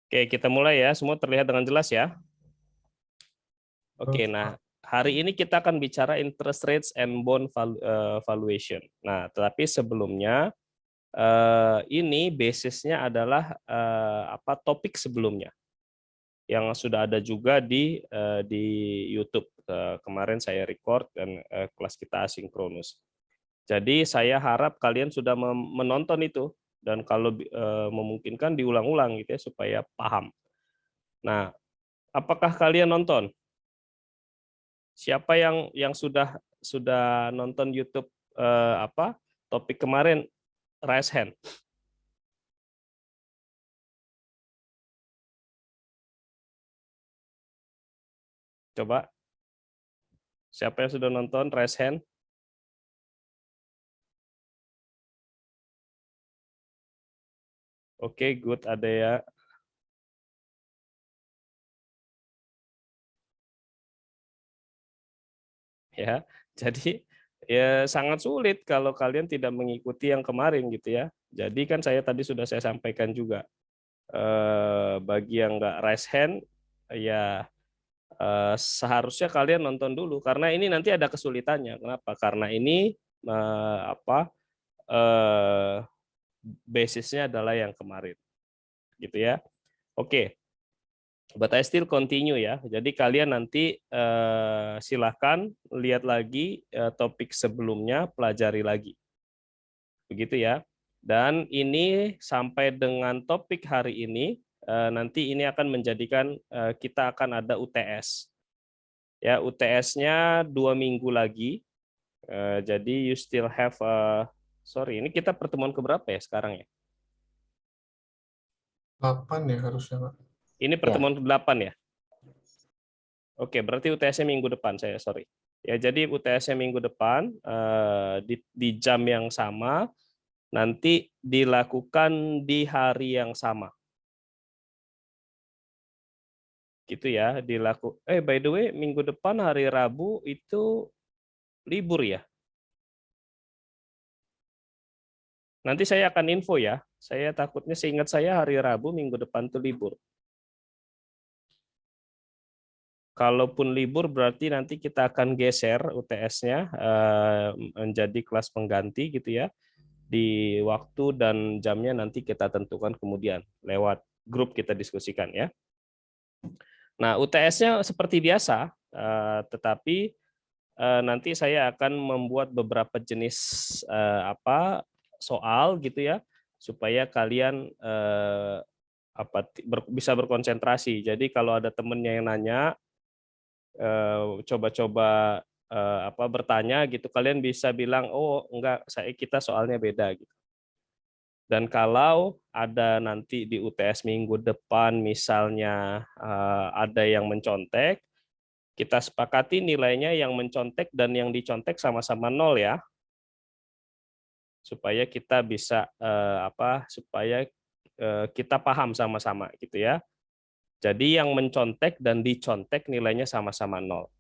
Oke, kita mulai ya. Semua terlihat dengan jelas ya. Oke, Terus, nah hari ini kita akan bicara interest rates and bond valuation. Nah, tetapi sebelumnya ini basisnya adalah apa topik sebelumnya yang sudah ada juga di YouTube. Kemarin saya record dan kelas kita asinkronus. Jadi saya harap kalian sudah menonton itu dan kalau memungkinkan diulang-ulang gitu ya supaya paham. Nah, apakah kalian nonton? Siapa yang sudah nonton YouTube apa topik kemarin? Raise hand. Coba siapa yang sudah nonton? Raise hand. Oke, good, ada ya. Ya, jadi ya sangat sulit kalau kalian tidak mengikuti yang kemarin gitu ya. Jadi kan tadi sudah saya sampaikan juga bagi yang nggak raise hand ya seharusnya kalian nonton dulu karena ini nanti ada kesulitannya. Kenapa? Karena ini apa basisnya adalah yang kemarin, gitu ya. Oke, but I still continue ya. Jadi kalian nanti silahkan lihat lagi topik sebelumnya, pelajari lagi, begitu ya. Dan ini sampai dengan topik hari ini nanti ini akan menjadikan kita akan ada UTS. Ya, UTS-nya 2 minggu lagi. Jadi you still have sorry, ini kita pertemuan keberapa ya sekarang ya? 8 ya harusnya, Pak. Ini pertemuan ke-8 ya? Oke, berarti UTS-nya minggu depan, saya sorry. Ya, jadi UTS-nya minggu depan di jam yang sama, nanti dilakukan di hari yang sama. Gitu ya, by the way, minggu depan hari Rabu itu libur ya? Nanti saya akan info ya. Saya takutnya seingat saya hari Rabu minggu depan itu libur. Kalaupun libur berarti nanti kita akan geser UTS-nya menjadi kelas pengganti gitu ya. Di waktu dan jamnya nanti kita tentukan kemudian lewat grup kita diskusikan ya. Nah, UTS-nya seperti biasa, tetapi nanti saya akan membuat beberapa jenis soal gitu ya supaya kalian bisa berkonsentrasi. Jadi kalau ada temennya yang nanya coba-coba bertanya gitu kalian bisa bilang oh enggak kita soalnya beda gitu. Dan kalau ada nanti di UTS minggu depan misalnya ada yang mencontek, kita sepakati nilainya yang mencontek dan yang dicontek sama-sama 0 ya. Supaya kita bisa supaya kita paham sama-sama gitu ya. Jadi yang mencontek dan dicontek nilainya sama-sama 0.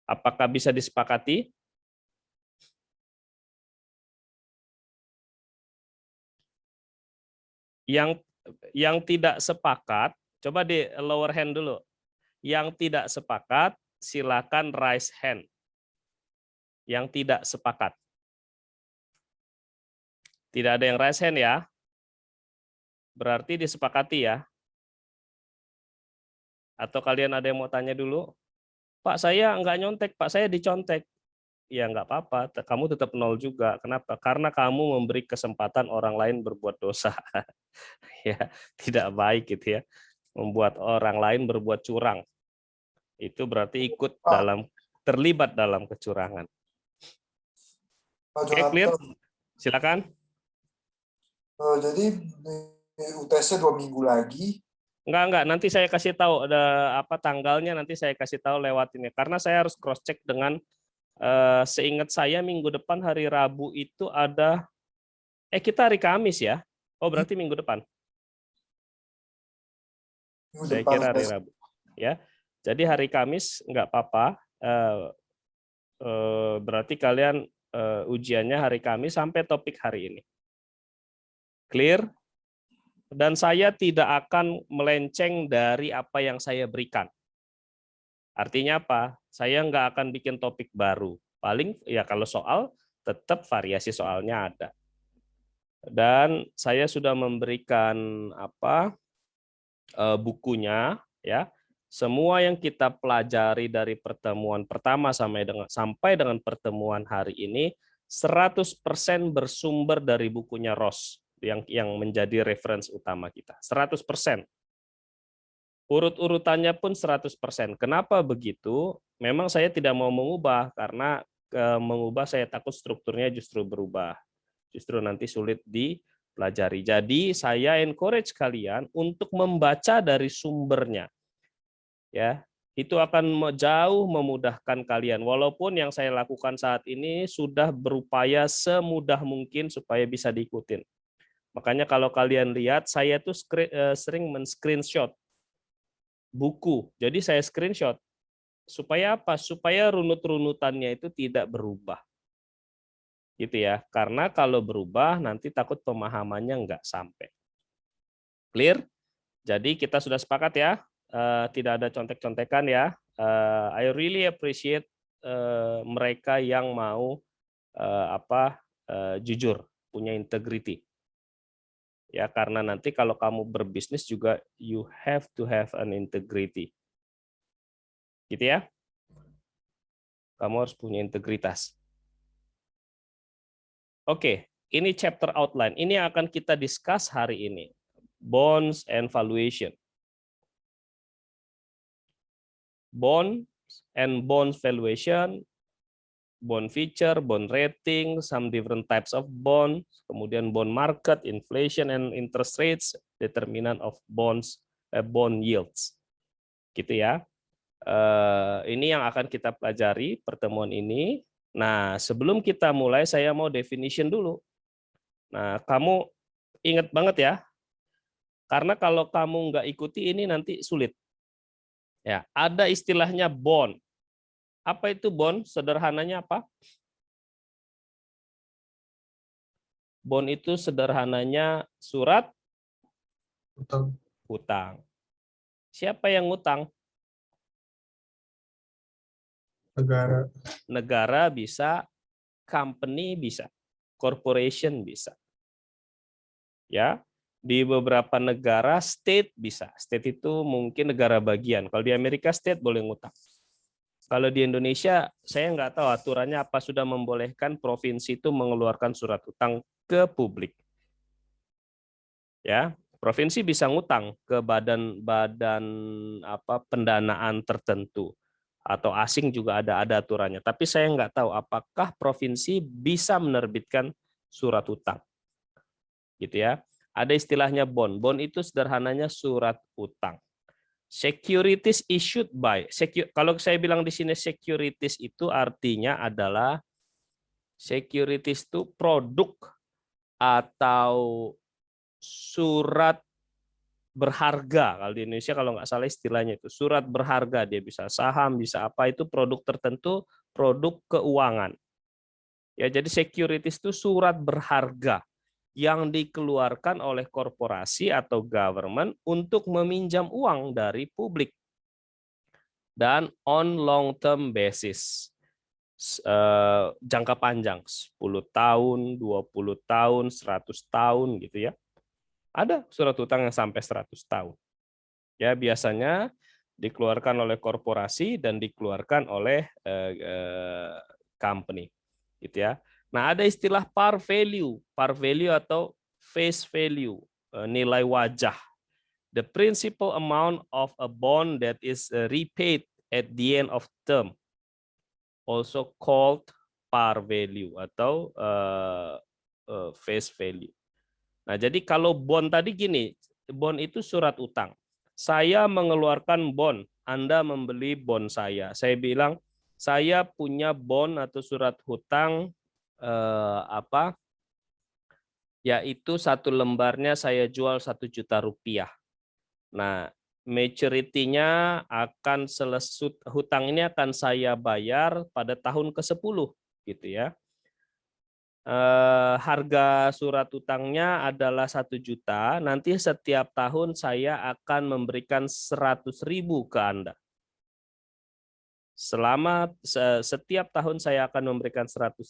Apakah bisa disepakati? Yang tidak sepakat, coba di lower hand dulu. Yang tidak sepakat, silakan raise hand. Yang tidak sepakat. Tidak ada yang raise hand ya. Berarti disepakati ya. Atau kalian ada yang mau tanya dulu? Pak, saya nggak nyontek, Pak, saya dicontek. Ya nggak apa-apa, kamu tetap 0 juga. Kenapa? Karena kamu memberi kesempatan orang lain berbuat dosa. Ya, tidak baik gitu ya. Membuat orang lain berbuat curang. Itu berarti Pak, terlibat dalam kecurangan. Pak Oke, clear? Jonathan, Silakan. jadi UTS-nya 2 minggu lagi. Enggak, nanti saya kasih tahu ada apa tanggalnya, nanti saya kasih tahu lewat ini. Karena saya harus cross check dengan seingat saya minggu depan hari Rabu itu ada kita hari Kamis ya. Oh, berarti minggu depan. Minggu Saya depan kira hari UTS. Rabu. Ya. Jadi hari Kamis enggak apa-apa. Berarti kalian ujiannya hari Kamis sampai topik hari ini. Clear? Dan saya tidak akan melenceng dari apa yang saya berikan. Artinya apa? Saya nggak akan bikin topik baru. Paling ya kalau soal, tetap variasi soalnya ada. Dan saya sudah memberikan bukunya, ya. Semua yang kita pelajari dari pertemuan pertama sampai dengan pertemuan hari ini 100% bersumber dari bukunya Ross yang menjadi referensi utama kita. 100%. Urut-urutannya pun 100%. Kenapa begitu? Memang saya tidak mau mengubah karena mengubah saya takut strukturnya justru berubah. Justru nanti sulit dipelajari. Jadi saya encourage kalian untuk membaca dari sumbernya. Ya, itu akan jauh memudahkan kalian. Walaupun yang saya lakukan saat ini sudah berupaya semudah mungkin supaya bisa diikutin. Makanya kalau kalian lihat, saya tuh sering men-screenshot buku. Jadi saya screenshot. Supaya apa? Supaya runut-runutannya itu tidak berubah. Gitu ya. Karena kalau berubah nanti takut pemahamannya nggak sampai. Clear? Jadi kita sudah sepakat ya. Tidak ada contek-contekan ya. I really appreciate mereka yang mau jujur, punya integrity. Ya, karena nanti kalau kamu berbisnis juga you have to have an integrity. Gitu ya. Kamu harus punya integritas. Oke, ini chapter outline. Ini yang akan kita discuss hari ini. Bonds and valuation. Bonds and bonds valuation, bond feature, bond rating, some different types of bonds, kemudian bond market, inflation and interest rates, determinant of bonds, bond yields. Gitu ya. Ini yang akan kita pelajari pertemuan ini. Nah, sebelum kita mulai, saya mau definition dulu. Nah, kamu ingat banget ya, karena kalau kamu nggak ikuti ini nanti sulit. Ya, ada istilahnya bond. Apa itu bond? Sederhananya apa? Bond itu sederhananya surat utang. Siapa yang ngutang? Negara. Negara bisa, company bisa, corporation bisa. Ya, di beberapa negara state bisa. State itu mungkin negara bagian. Kalau di Amerika state boleh ngutang. Kalau di Indonesia saya nggak tahu aturannya apa sudah membolehkan provinsi itu mengeluarkan surat utang ke publik. Ya, provinsi bisa ngutang ke badan-badan pendanaan tertentu atau asing juga ada aturannya. Tapi saya nggak tahu apakah provinsi bisa menerbitkan surat utang. Gitu ya. Ada istilahnya bond. Bond itu sederhananya surat utang. Securities issued by. Kalau saya bilang di sini securities itu artinya adalah securities itu produk atau surat berharga. Kalau di Indonesia kalau nggak salah istilahnya itu surat berharga. Dia bisa saham, bisa apa, itu produk tertentu, produk keuangan. Ya, jadi securities itu surat berharga yang dikeluarkan oleh korporasi atau government untuk meminjam uang dari publik dan on long term basis, jangka panjang 10 tahun, 20 tahun, 100 tahun gitu ya. Ada surat utang yang sampai 100 tahun. Ya, biasanya dikeluarkan oleh korporasi dan dikeluarkan oleh company gitu ya. Nah, ada istilah par value atau face value, nilai wajah. The principal amount of a bond that is repaid at the end of term, also called par value atau face value. Nah, jadi kalau bond tadi gini, bond itu surat utang. Saya mengeluarkan bond, Anda membeli bond saya. Saya bilang, saya punya bond atau surat hutang yaitu satu lembarnya saya jual 1 juta rupiah. Nah, maturity-nya akan hutang ini akan saya bayar pada tahun ke-10 gitu ya. harga surat utangnya adalah 1 juta, nanti setiap tahun saya akan memberikan 100.000 ke Anda. Setiap tahun saya akan memberikan 100.000,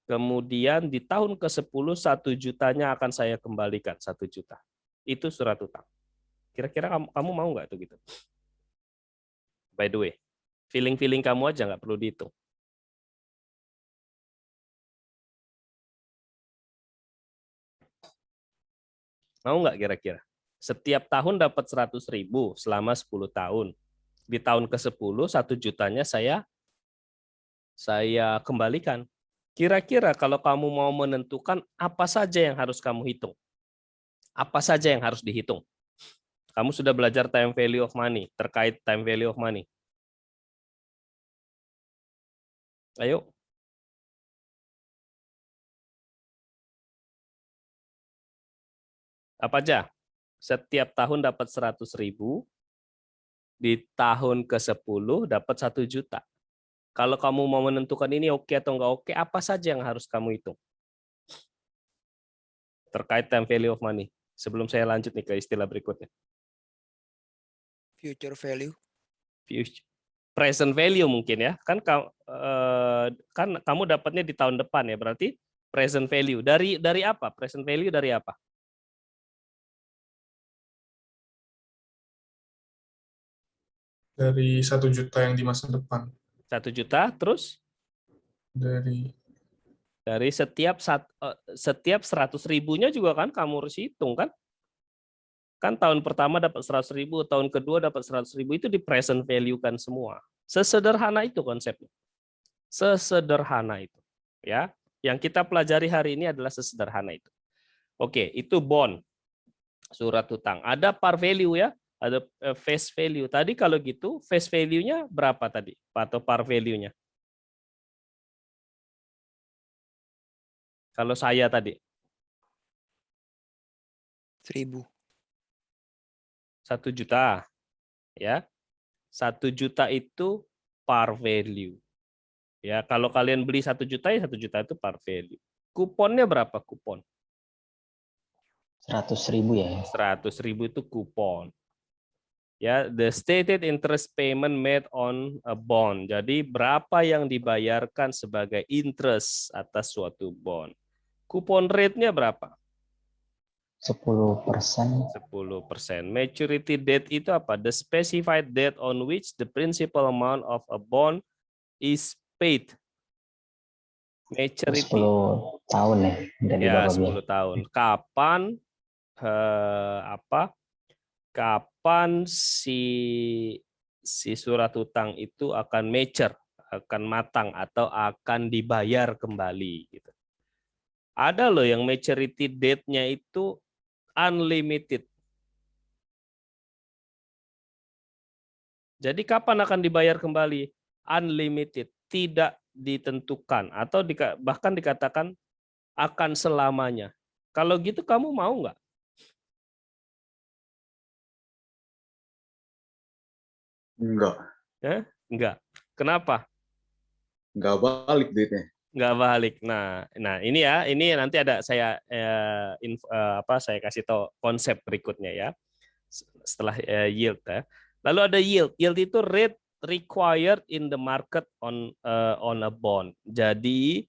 kemudian di tahun ke-10 1 jutanya akan saya kembalikan 1 juta. Itu surat utang. Kira-kira kamu mau nggak tuh gitu? By the way, feeling kamu aja nggak perlu dihitung. Mau nggak kira-kira? Setiap tahun dapat 100.000 selama 10 tahun. Di tahun ke-10 1 jutanya saya kembalikan. Kira-kira kalau kamu mau menentukan apa saja yang harus kamu hitung? Apa saja yang harus dihitung? Kamu sudah belajar time value of money, terkait time value of money. Ayo. Apa aja? Setiap tahun dapat 100.000, di tahun ke-10 dapat 1 juta. Kalau kamu mau menentukan ini oke atau enggak oke, apa saja yang harus kamu hitung? Terkait time value of money. Sebelum saya lanjut nih ke istilah berikutnya. Future value. Present value mungkin ya. Kan kamu dapatnya di tahun depan ya, berarti present value. Dari apa? Present value dari apa? Dari 1 juta yang di masa depan. 1 juta, terus? Dari setiap 100.000-nya juga kan kamu harus hitung kan? Kan tahun pertama dapat 100.000, tahun kedua dapat 100.000, itu di present value kan semua. Sesederhana itu konsepnya. Sesederhana itu. Ya, yang kita pelajari hari ini adalah sesederhana itu. Oke, itu bond, surat utang. Ada par value ya, ada face value. Tadi kalau gitu face value-nya berapa tadi? Atau par value-nya? Kalau saya tadi 1.000. 1 juta. Ya. 1 juta itu par value. Ya, kalau kalian beli 1 juta ya 1 juta itu par value. Kuponnya berapa kupon? 100.000 ya. 100.000 itu kupon. Ya, the stated interest payment made on a bond. Jadi berapa yang dibayarkan sebagai interest atas suatu bond. Kupon rate-nya berapa? 10%. 10%. Maturity date itu apa? The specified date on which the principal amount of a bond is paid. Maturity. 10 tahun ya dari Ya, Bapak 10 tahun. Kapan kapan si surat utang itu akan mature, akan matang atau akan dibayar kembali gitu. Ada loh yang maturity date-nya itu unlimited. Jadi kapan akan dibayar kembali? Unlimited, tidak ditentukan atau bahkan dikatakan akan selamanya. Kalau gitu kamu mau nggak? Enggak. Enggak. Kenapa? Enggak balik duitnya. Enggak balik. Nah ini ya, ini nanti ada saya saya kasih tahu konsep berikutnya ya. Setelah yield ya. Lalu ada yield. Yield itu rate required in the market on a bond. Jadi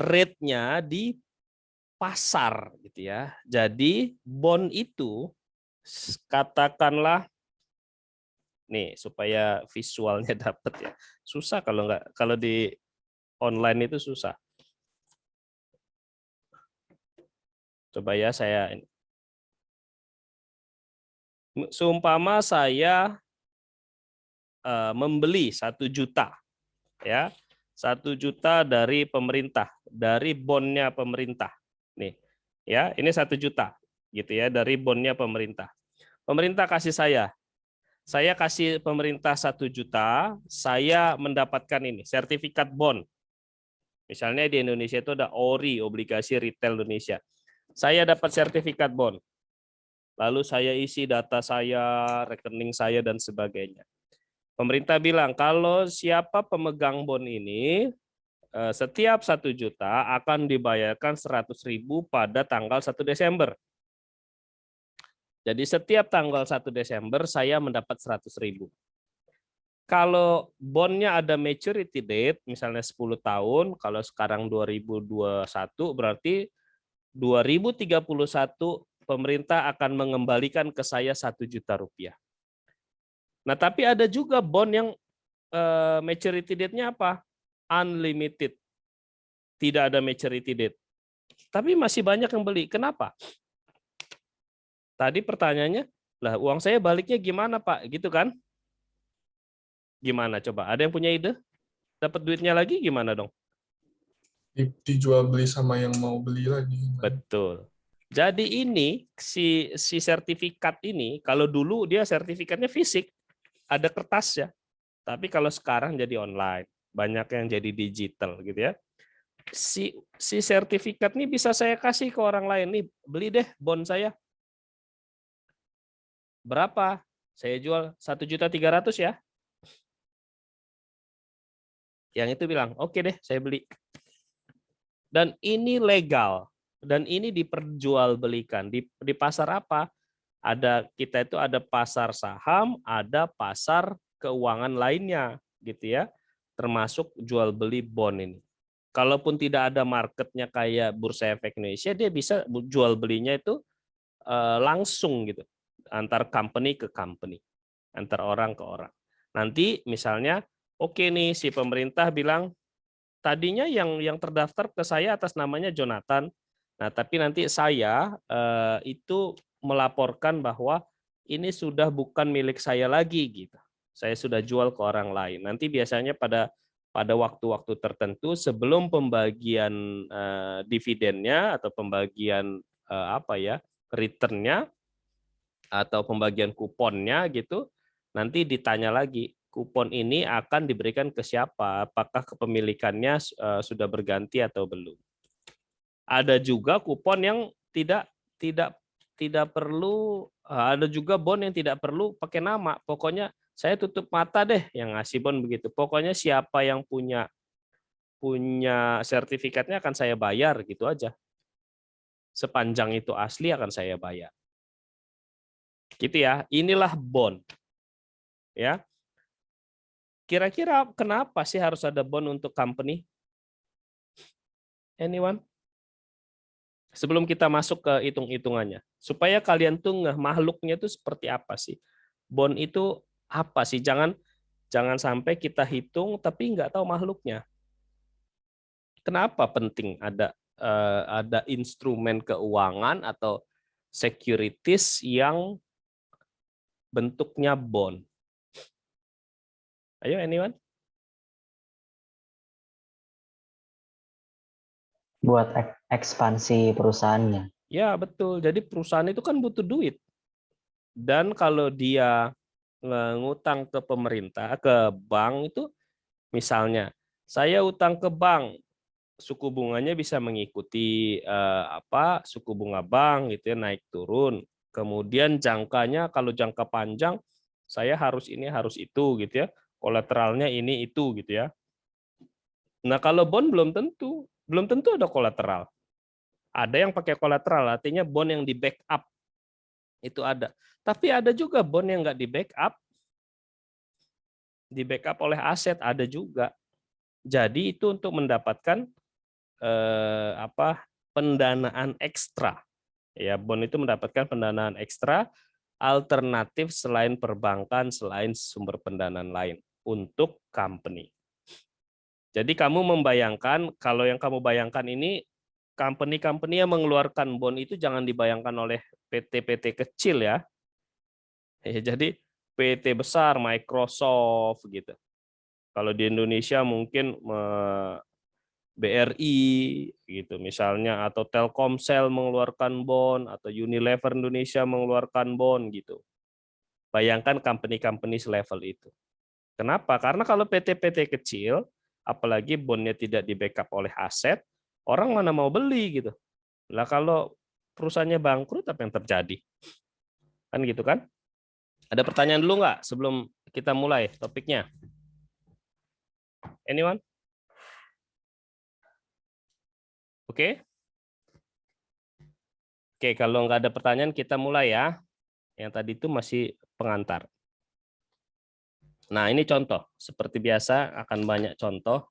rate-nya di pasar gitu ya. Jadi bond itu katakanlah nih supaya visualnya dapat ya. Susah kalau di online itu susah. Coba ya saya ini. Seumpama saya membeli 1 juta ya. 1 juta dari pemerintah, dari bondnya pemerintah. Nih. Ya, ini 1 juta gitu ya dari bondnya pemerintah. Pemerintah kasih saya kasih pemerintah 1 juta, saya mendapatkan ini, sertifikat bond. Misalnya di Indonesia itu ada ORI, Obligasi Retail Indonesia. Saya dapat sertifikat bond. Lalu saya isi data saya, rekening saya, dan sebagainya. Pemerintah bilang, kalau siapa pemegang bond ini, setiap 1 juta akan dibayarkan 100.000 pada tanggal 1 Desember. Jadi setiap tanggal 1 Desember saya mendapat 100.000. Kalau bondnya ada maturity date, misalnya 10 tahun, kalau sekarang 2021 berarti 2031 pemerintah akan mengembalikan ke saya 1 juta rupiah. Nah, tapi ada juga bond yang maturity date-nya apa? Unlimited. Tidak ada maturity date. Tapi masih banyak yang beli. Kenapa? Tadi pertanyaannya, lah uang saya baliknya gimana Pak? Gitu kan? Gimana coba? Ada yang punya ide? Dapat duitnya lagi gimana dong? Dijual beli sama yang mau beli lagi. Betul. Jadi ini si sertifikat ini, kalau dulu dia sertifikatnya fisik, ada kertas ya. Tapi kalau sekarang jadi online, banyak yang jadi digital gitu ya. Si sertifikat ini bisa saya kasih ke orang lain nih, beli deh bond saya. Berapa? Saya jual 1.300.000 ya. Yang itu bilang, oke deh, saya beli. Dan ini legal. Dan ini diperjualbelikan. Di pasar apa? Kita itu ada pasar saham, ada pasar keuangan lainnya, gitu ya. Termasuk jual beli bond ini. Kalaupun tidak ada marketnya kayak Bursa Efek Indonesia, dia bisa jual belinya itu langsung gitu, antar company ke company, antar orang ke orang. Nanti misalnya, oke nih si pemerintah bilang tadinya yang terdaftar ke saya atas namanya Jonathan. Nah, tapi nanti saya itu melaporkan bahwa ini sudah bukan milik saya lagi gitu. Saya sudah jual ke orang lain. Nanti biasanya pada waktu-waktu tertentu sebelum pembagian dividennya atau pembagian returnnya atau pembagian kuponnya gitu, nanti ditanya lagi kupon ini akan diberikan ke siapa, apakah kepemilikannya sudah berganti atau belum. Ada juga kupon yang tidak perlu, ada juga bond yang tidak perlu pakai nama. Pokoknya saya tutup mata deh yang ngasih bond begitu. Pokoknya siapa yang punya sertifikatnya akan saya bayar gitu aja. Sepanjang itu asli akan saya bayar. Gitu ya. Inilah bond. Ya. Kira-kira kenapa sih harus ada bond untuk company? Anyone? Sebelum kita masuk ke hitung-hitungannya, supaya kalian tuh makhluknya itu seperti apa sih? Bond itu apa sih? Jangan sampai kita hitung tapi nggak tahu makhluknya. Kenapa penting ada instrumen keuangan atau securities yang bentuknya bond? Ayo, anyone? Buat ekspansi perusahaannya. Ya, betul. Jadi perusahaan itu kan butuh duit. Dan kalau dia ngutang ke pemerintah, ke bank itu, misalnya, saya utang ke bank, suku bunganya bisa mengikuti suku bunga bank gitu ya, naik turun. Kemudian jangkanya, kalau jangka panjang, saya harus ini, harus itu gitu ya. Kolateralnya ini, itu gitu ya. Nah, kalau bond belum tentu ada kolateral. Ada yang pakai kolateral, artinya bond yang di backup itu ada. Tapi ada juga bond yang nggak di backup oleh aset, ada juga. Jadi itu untuk mendapatkan pendanaan ekstra. Ya, bond itu mendapatkan pendanaan ekstra alternatif selain perbankan, selain sumber pendanaan lain untuk company. Jadi kamu membayangkan, kalau yang kamu bayangkan ini, company-company yang mengeluarkan bond itu jangan dibayangkan oleh PT-PT kecil ya. Jadi PT besar, Microsoft gitu. Kalau di Indonesia mungkin BRI gitu misalnya, atau Telkomsel mengeluarkan bond, atau Unilever Indonesia mengeluarkan bond gitu. Bayangkan company-company selevel itu. Kenapa? Karena kalau PT-PT kecil, apalagi bondnya tidak di-backup oleh aset, orang mana mau beli gitu. Lah kalau perusahaannya bangkrut, apa yang terjadi? Kan gitu kan? Ada pertanyaan dulu nggak sebelum kita mulai topiknya? Anyone? Oke? Oke, kalau nggak ada pertanyaan kita mulai ya. Yang tadi itu masih pengantar. Nah, ini contoh. Seperti biasa akan banyak contoh.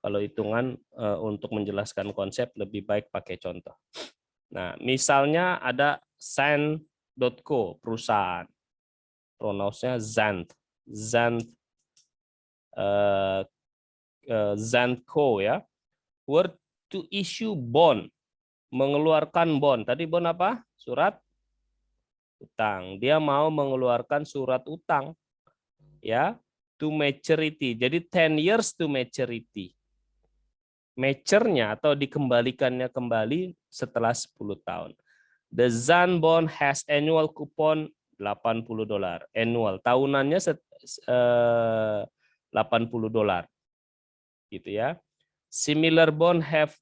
Kalau hitungan untuk menjelaskan konsep lebih baik pakai contoh. Nah, misalnya ada Zand.co, perusahaan. Pronounce-nya Zand. Zand.co ya. Were to issue bond. Mengeluarkan bond. Tadi bond apa? Surat utang. Dia mau mengeluarkan surat utang. Ya, to maturity. Jadi 10 years to maturity. Mature-nya atau dikembalikannya kembali setelah 10 tahun. The Zand bond has annual coupon $80. Annual, tahunannya $80. Gitu ya. Similar bond have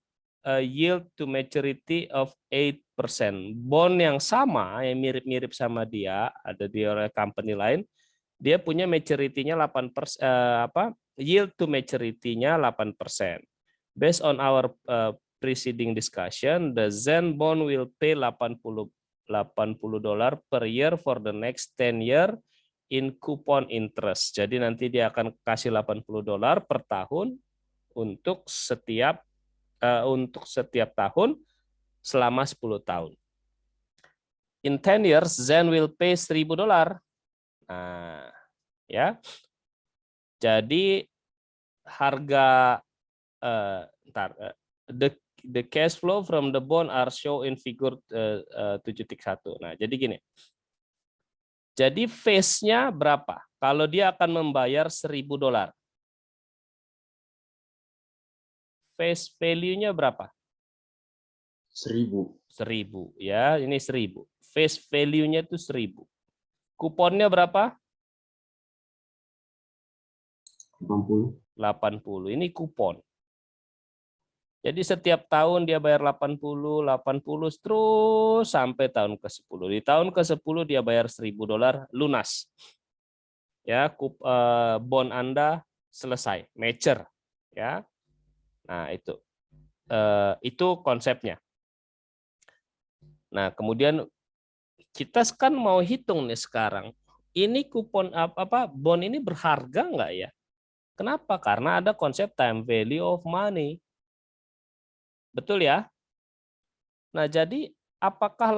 a yield to maturity of 8%. Bond yang sama, yang mirip-mirip sama dia, ada di company lain, dia punya maturity-nya 8%, yield to maturity-nya 8%. Based on our preceding discussion, the Zand bond will pay $80 per year for the next 10 year in coupon interest. Jadi nanti dia akan kasih $80 per tahun untuk setiap tahun selama 10 tahun. In 10 years, Zand will pay $1.000. Nah, ya. Jadi harga the cash flow from the bond are shown in figure 7.1. Nah, jadi gini. Jadi face-nya berapa? Kalau dia akan membayar $1.000. Face value-nya berapa? 1.000. 1.000 ya, ini 1.000. Face value-nya itu 1.000. Kuponnya berapa? 80. 80. Ini kupon. Jadi setiap tahun dia bayar 80 terus sampai tahun ke-10. Di tahun ke-10 dia bayar $1.000 lunas. Ya, bond Anda selesai, mature, ya. Nah, itu konsepnya. Nah, kemudian kita kan mau hitung nih sekarang. Ini kupon bond ini berharga nggak ya? Kenapa? Karena ada konsep time value of money. Betul ya? Nah, jadi apakah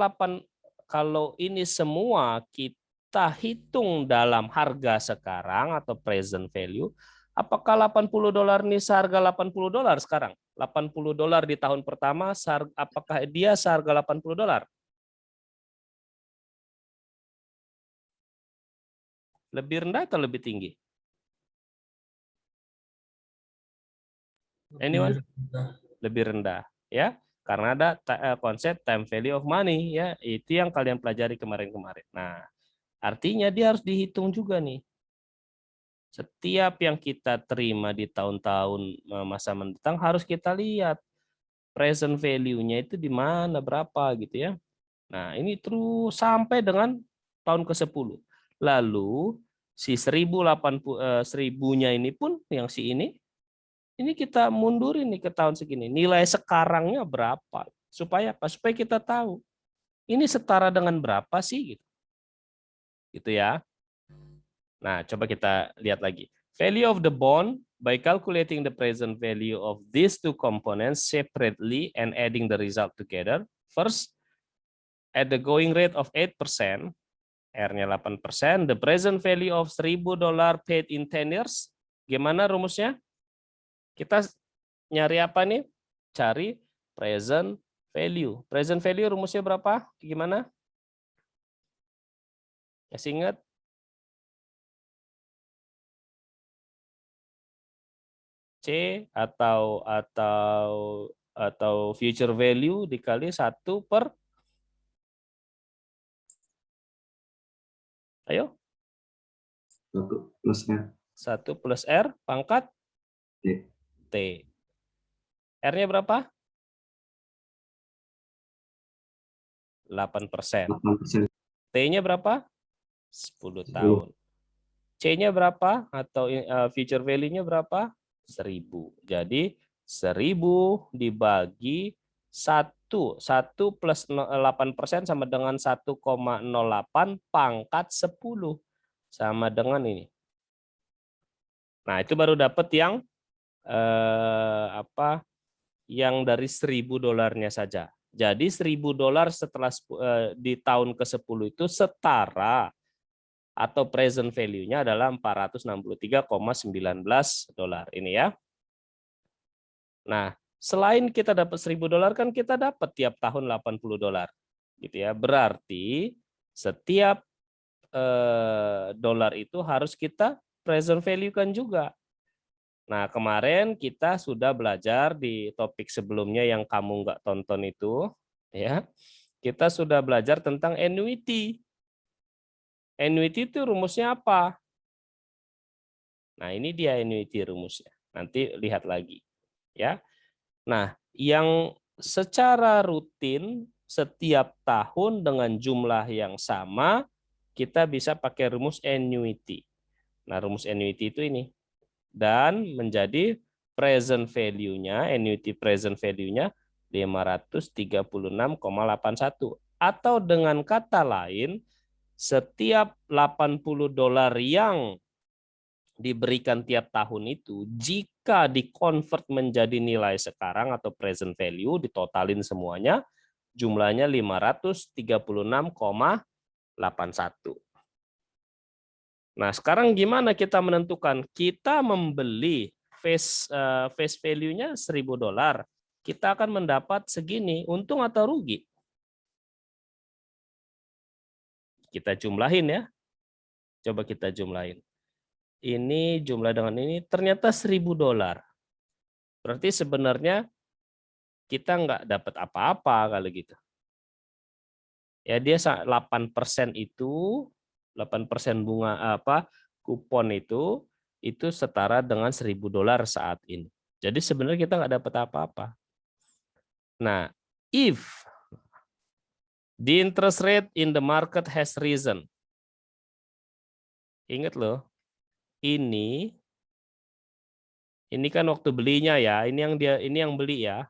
kalau ini semua kita hitung dalam harga sekarang atau present value, apakah $80 ini seharga $80 sekarang? $80 di tahun pertama, apakah dia seharga $80? Lebih rendah atau lebih tinggi? Anyone? Lebih rendah, ya, karena ada konsep time value of money, ya, itu yang kalian pelajari kemarin-kemarin. Nah, artinya dia harus dihitung juga nih. Setiap yang kita terima di tahun-tahun masa mendatang harus kita lihat present value-nya itu di mana, berapa gitu ya. Nah, ini terus sampai dengan tahun ke-10. Lalu si 1080-nya ini pun yang si ini kita mundurin nih ke tahun segini. Nilai sekarangnya berapa? Supaya apa? Supaya kita tahu. Ini setara dengan berapa sih? Gitu ya. Nah, coba kita lihat lagi. Value of the bond by calculating the present value of these two components separately and adding the result together. First, at the going rate of 8%, R-nya 8%, the present value of $1.000 paid in 10 years. Gimana rumusnya? Kita nyari apa nih? Cari present value. Present value rumusnya berapa? Gimana? Masih ingat? C atau future value dikali 1 per, ayo, 1 plus R. 1 plus R pangkat T. T. R-nya berapa? 8%. 8%. T-nya berapa? 10 tahun. C-nya berapa? Atau future value-nya berapa? 1.000. Jadi 1000 dibagi 1. 1 plus 8% sama dengan 1,08 pangkat 10. Sama dengan ini. Nah, itu baru dapat yang yang dari $1.000 saja. Jadi $1.000 setelah di tahun ke-10 itu setara atau present value-nya adalah $463,19 ini ya. Nah, selain kita dapat $1.000 kan kita dapat tiap tahun $80 gitu ya. Berarti setiap dolar itu harus kita present value kan juga. Nah, kemarin kita sudah belajar di topik sebelumnya yang kamu nggak tonton itu, ya. Kita sudah belajar tentang annuity. Annuity itu rumusnya apa? Nah, ini dia annuity rumusnya. Nanti lihat lagi, ya. Nah, yang secara rutin setiap tahun dengan jumlah yang sama, kita bisa pakai rumus annuity. Nah, rumus annuity itu ini. Dan menjadi present value-nya, annuity present value-nya 536,81. Atau dengan kata lain, setiap $80 yang diberikan tiap tahun itu, jika di-convert menjadi nilai sekarang atau present value, ditotalin semuanya, jumlahnya 536,81. Nah, sekarang gimana kita menentukan? Kita membeli face value-nya $1.000. Kita akan mendapat segini, untung atau rugi? Kita jumlahin ya. Coba kita jumlahin. Ini jumlah dengan ini ternyata $1.000. Berarti sebenarnya kita nggak dapat apa-apa kalau gitu. Ya, dia 8% itu 8% bunga kupon itu setara dengan $1.000 saat ini. Jadi sebenarnya kita nggak dapat apa-apa. Nah, if the interest rate in the market has risen, ingat loh, ini kan waktu belinya ya, ini yang beli ya.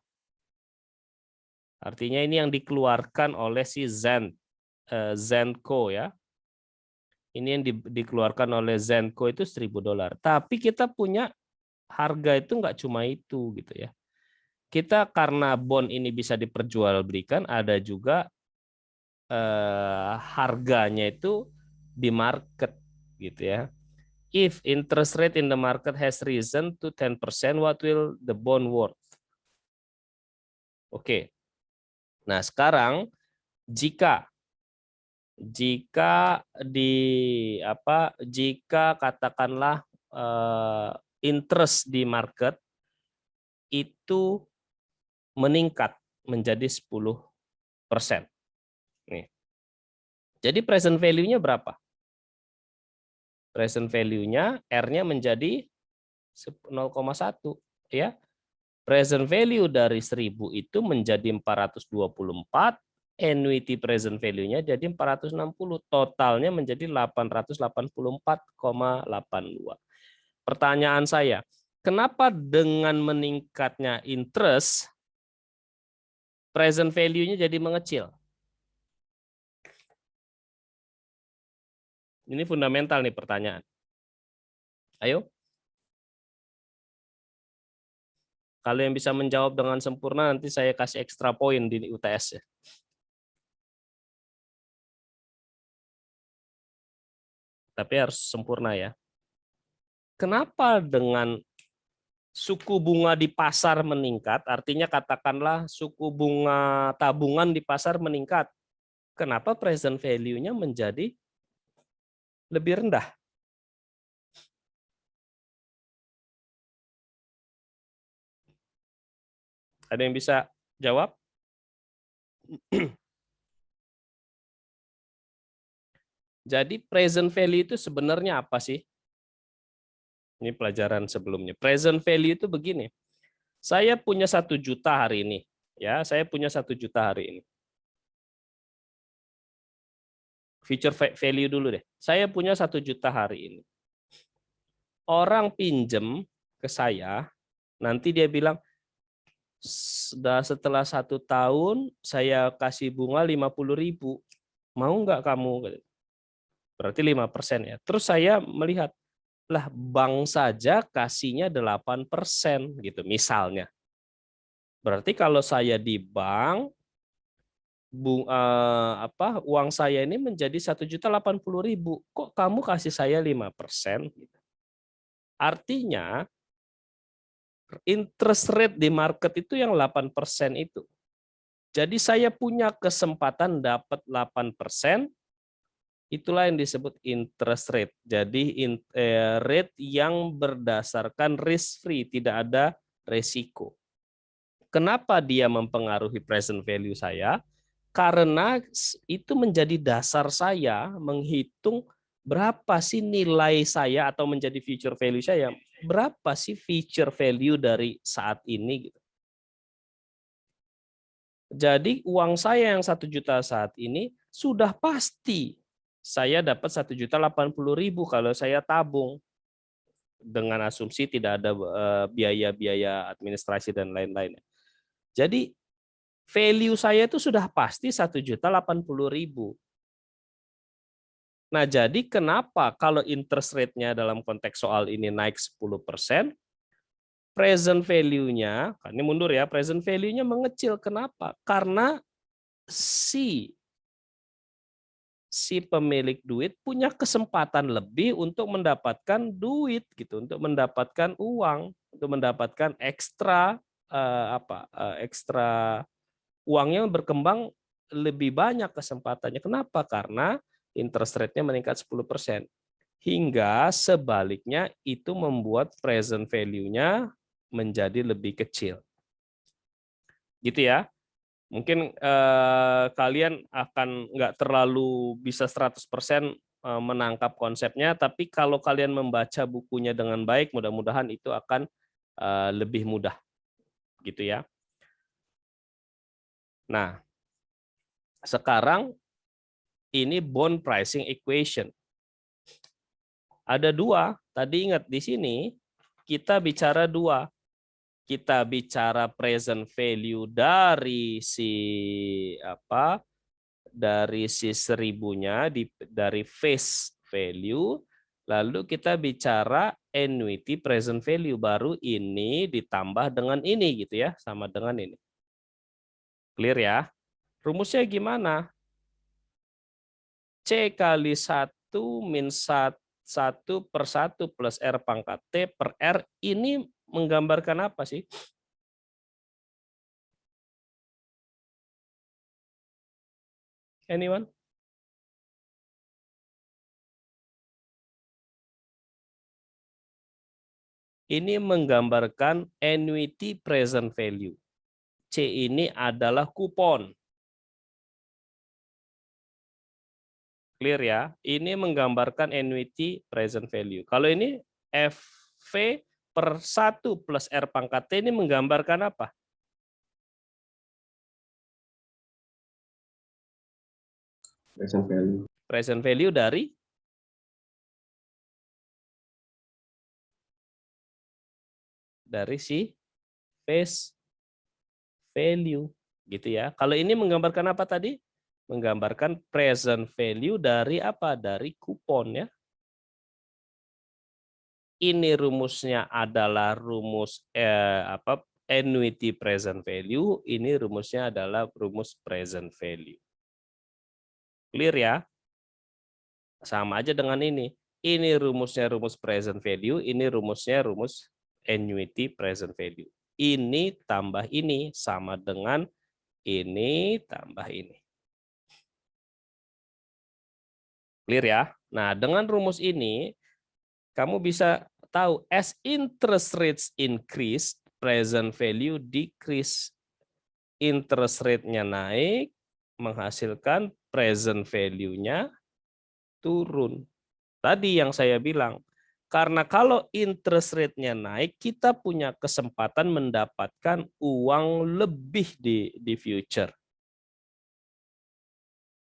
Artinya ini yang dikeluarkan oleh si Zenco ya. Ini yang dikeluarkan oleh Zenco itu $1.000. Tapi kita punya harga itu nggak cuma itu gitu ya. Kita karena bond ini bisa diperjualbelikan, ada juga harganya itu di market gitu ya. If interest rate in the market has risen to 10%, what will the bond worth? Oke. Nah, sekarang jika katakanlah interest di market itu meningkat menjadi 10%. Nih. Jadi present value-nya berapa? Present value-nya R-nya menjadi 0,1 ya. Present value dari 1000 itu menjadi 424, annuity present value-nya jadi 460, totalnya menjadi 884,82. Pertanyaan saya, kenapa dengan meningkatnya interest present value-nya jadi mengecil? Ini fundamental nih pertanyaan. Ayo. Kalau yang bisa menjawab dengan sempurna nanti saya kasih ekstra poin di UTS ya. Tapi harus sempurna ya. Kenapa dengan suku bunga di pasar meningkat, artinya katakanlah suku bunga tabungan di pasar meningkat, kenapa present value-nya menjadi lebih rendah? Ada yang bisa jawab? Jadi present value itu sebenarnya apa sih? Ini pelajaran sebelumnya. Present value itu begini. Saya punya 1 juta hari ini. Ya, saya punya 1 juta hari ini. Future value dulu deh. Saya punya 1 juta hari ini. Orang pinjem ke saya, nanti dia bilang, Setelah 1 tahun saya kasih bunga 50.000. Mau nggak kamu? Berarti 5% ya. Terus saya melihat, lah bank saja kasihnya 8% gitu misalnya. Berarti kalau saya di bank, uang saya ini menjadi 1.080.000. Kok kamu kasih saya 5%? Artinya interest rate di market itu yang 8% itu. Jadi saya punya kesempatan dapat 8%, itulah yang disebut interest rate. Jadi rate yang berdasarkan risk free, tidak ada resiko. Kenapa dia mempengaruhi present value saya? Karena itu menjadi dasar saya menghitung berapa sih nilai saya atau menjadi future value saya. Berapa sih future value dari saat ini gitu. Jadi uang saya yang 1 juta saat ini sudah pasti saya dapat 1.080.000 kalau saya tabung dengan asumsi tidak ada biaya-biaya administrasi dan lain-lain. Jadi value saya itu sudah pasti 1.080.000. Nah, jadi kenapa kalau interest rate-nya dalam konteks soal ini naik 10%, present value-nya, ini mundur ya, present value-nya mengecil. Kenapa? Karena si pemilik duit punya kesempatan lebih untuk mendapatkan duit gitu, untuk mendapatkan uang, untuk mendapatkan ekstra ekstra uangnya berkembang lebih banyak kesempatannya. Kenapa? Karena interest rate-nya meningkat 10%. Hingga sebaliknya itu membuat present value-nya menjadi lebih kecil. Gitu ya. Mungkin kalian akan nggak terlalu bisa 100% menangkap konsepnya, tapi kalau kalian membaca bukunya dengan baik, mudah-mudahan itu akan lebih mudah. Gitu ya. Nah, sekarang ini bond pricing equation. Ada 2, tadi ingat di sini kita bicara 2. Kita bicara present value dari si dari si 1000-nya dari face value, lalu kita bicara annuity present value, baru ini ditambah dengan ini gitu ya, sama dengan ini. Clear ya? Rumusnya gimana? C kali 1 min 1 per 1 plus R pangkat T per R ini menggambarkan apa sih? Anyone? Ini menggambarkan annuity present value. C ini adalah kupon. Clear ya? Ini menggambarkan annuity present value. Kalau ini FV per 1 plus R pangkat T ini menggambarkan apa? Present value. Present value dari si face value gitu ya. Kalau ini menggambarkan apa tadi? Menggambarkan present value dari apa? Dari kupon ya. Ini rumusnya adalah rumus annuity present value, ini rumusnya adalah rumus present value. Clear ya? Sama aja dengan ini. Ini rumusnya rumus present value, ini rumusnya rumus annuity present value. Ini tambah ini sama dengan ini tambah ini. Clear ya? Nah, dengan rumus ini kamu bisa tahu as interest rates increase, present value decrease. Interest rate-nya naik, menghasilkan present value-nya turun. Tadi yang saya bilang, karena kalau interest rate-nya naik, kita punya kesempatan mendapatkan uang lebih di future.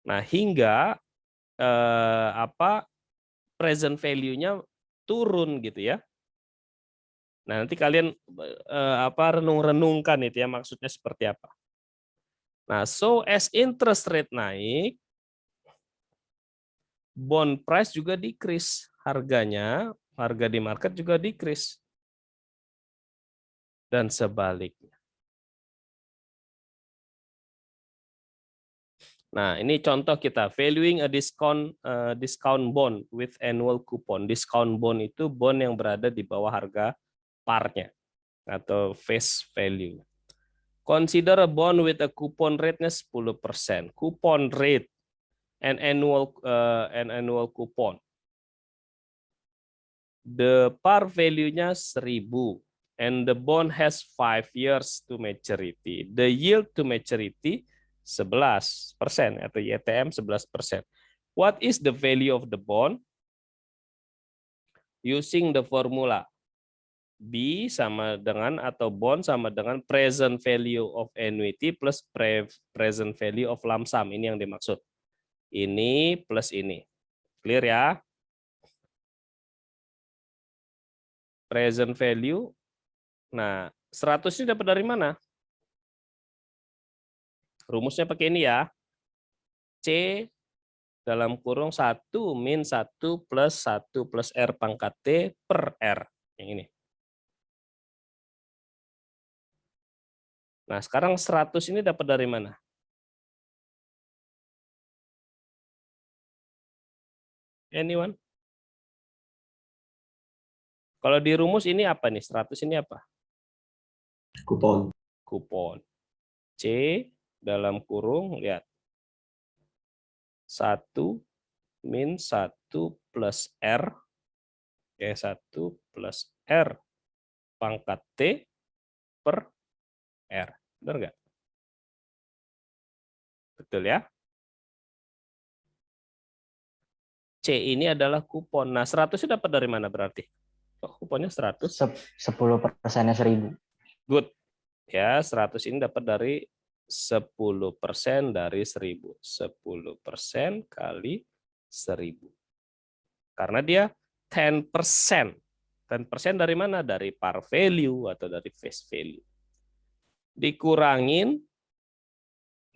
Nah, hingga present value-nya turun gitu ya. Nah, nanti kalian renung-renungkan itu ya maksudnya seperti apa. Nah, so as interest rate naik, bond price juga decrease. Harganya, harga di market juga decrease. Dan sebaliknya. Nah, ini contoh kita valuing a discount bond with annual coupon. Discount bond itu bond yang berada di bawah harga parnya atau face value. Consider a bond with a coupon rate-nya 10%. Coupon rate and annual coupon. The par value-nya 1.000 and the bond has 5 years to maturity. The yield to maturity 11% atau YTM 11%. What is the value of the bond? Using the formula B sama dengan atau bond sama dengan present value of annuity plus present value of lump sum. Ini yang dimaksud. Ini plus ini. Clear ya? Present value. Nah, 100 ini dapat dari mana? Rumusnya pakai ini ya. C dalam kurung 1 min 1 plus R pangkat T per R. Yang ini. Nah, sekarang 100 ini dapat dari mana? Anyone? Kalau di rumus ini apa nih? 100 ini apa? Kupon. Kupon. C dalam kurung, lihat. 1 min 1 plus R. Oke, 1 plus R pangkat T per R. Benar nggak? Betul ya? C ini adalah kupon. Nah, 100 itu dapat dari mana berarti? Oh, kuponnya 100. 10%-nya 1.000. Good. Ya, 100 ini dapat dari 10% dari 1.000. 10% kali 1.000. Karena dia 10%. 10% dari mana? Dari par value atau dari face value. Dikurangin.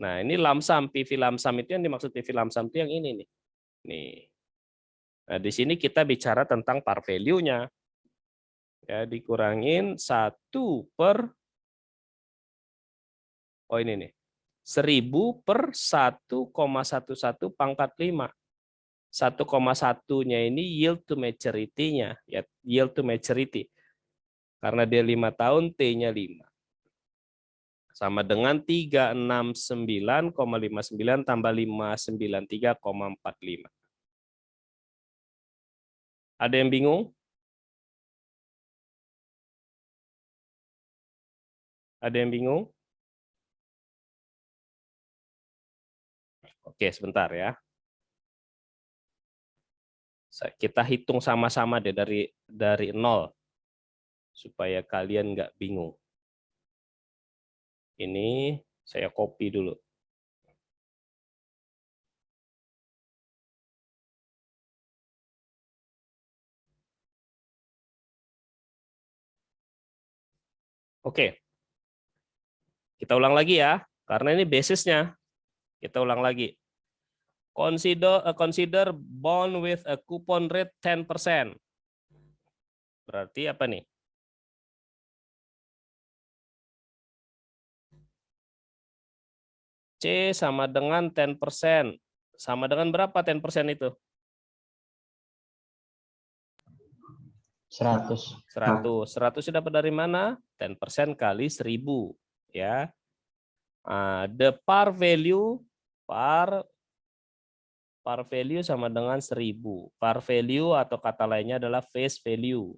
Nah, ini lump sum, PV lump sum itu yang dimaksud PV lump sum itu yang ini nih. Nih. Nah, di sini kita bicara tentang par value-nya. Ya, dikurangin 1 per ini nih. 1.000 per 1,11 pangkat 5. 1,1-nya ini yield to maturity-nya, ya, yield to maturity. Karena dia 5 tahun, T-nya 5. Sama dengan 369,59 tambah 593,45. Ada yang bingung? Ada yang bingung? Oke, sebentar ya. Kita hitung sama-sama deh dari 0 supaya kalian nggak bingung. Ini saya copy dulu. Oke. Kita ulang lagi ya, karena ini basisnya. Kita ulang lagi. Consider bond with a coupon rate 10%. Berarti apa nih? C sama dengan 10%. Sama dengan berapa 10% itu? 100. 100. 100 dapat dari mana? 10% kali 1.000. Ya. The par value sama dengan 1.000. Par value atau kata lainnya adalah face value.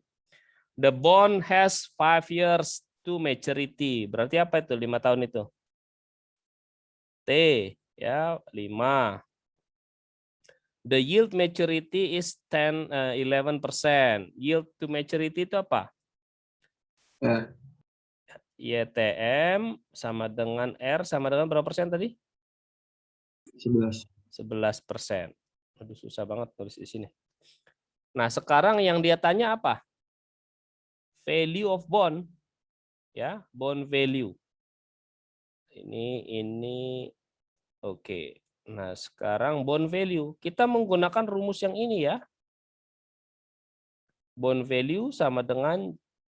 The bond has 5 years to maturity. Berarti apa itu 5 tahun itu? T ya 5. The yield maturity is 11%. Yield to maturity itu apa? YTM sama dengan R sama dengan berapa persen tadi? 11. 11%. Aduh, susah banget tulis di sini. Nah, sekarang yang dia tanya apa? value of bond, ya, bond value. Ini oke. Nah, sekarang bond value kita menggunakan rumus yang ini ya. Bond value sama dengan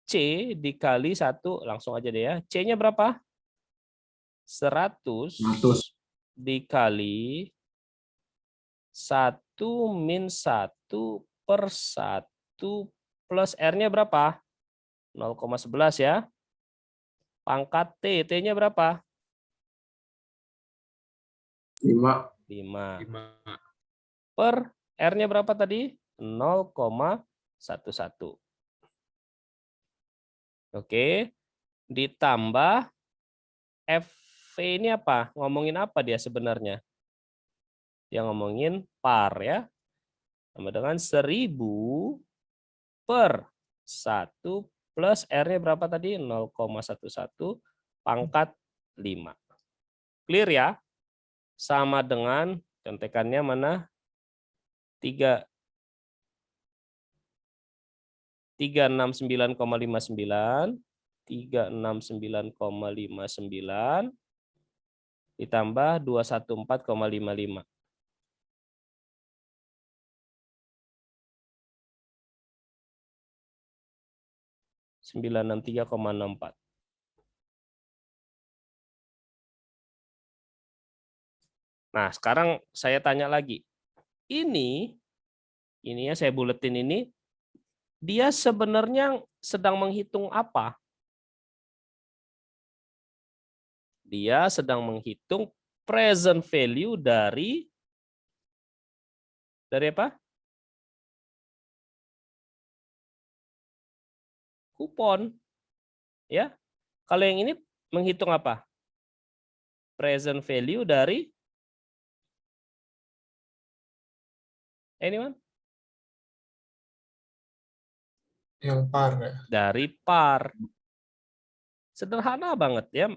C dikali 1, langsung aja deh ya. C-nya berapa? 100 100. dikali 1 min 1 per 1 plus R-nya berapa? 0,11 ya. Pangkat T, T-nya berapa? 5. 5. Per R-nya berapa tadi? 0,11. Oke. Ditambah FV ini apa? Ngomongin apa dia sebenarnya? Dia ngomongin par ya. Sama dengan 1000 per 1 plus R-nya berapa tadi? 0,11 pangkat 5. Clear ya? Sama dengan contekannya mana? 369,59 369,59 ditambah 214,55. 963,64. Nah, sekarang saya tanya lagi. Ini ya saya buletin ini, dia sebenarnya sedang menghitung apa? Dia sedang menghitung present value dari apa? Kupon. Ya. Kalau yang ini menghitung apa? Present value dari anyone? Yang par ya. Dari par. Sederhana banget ya.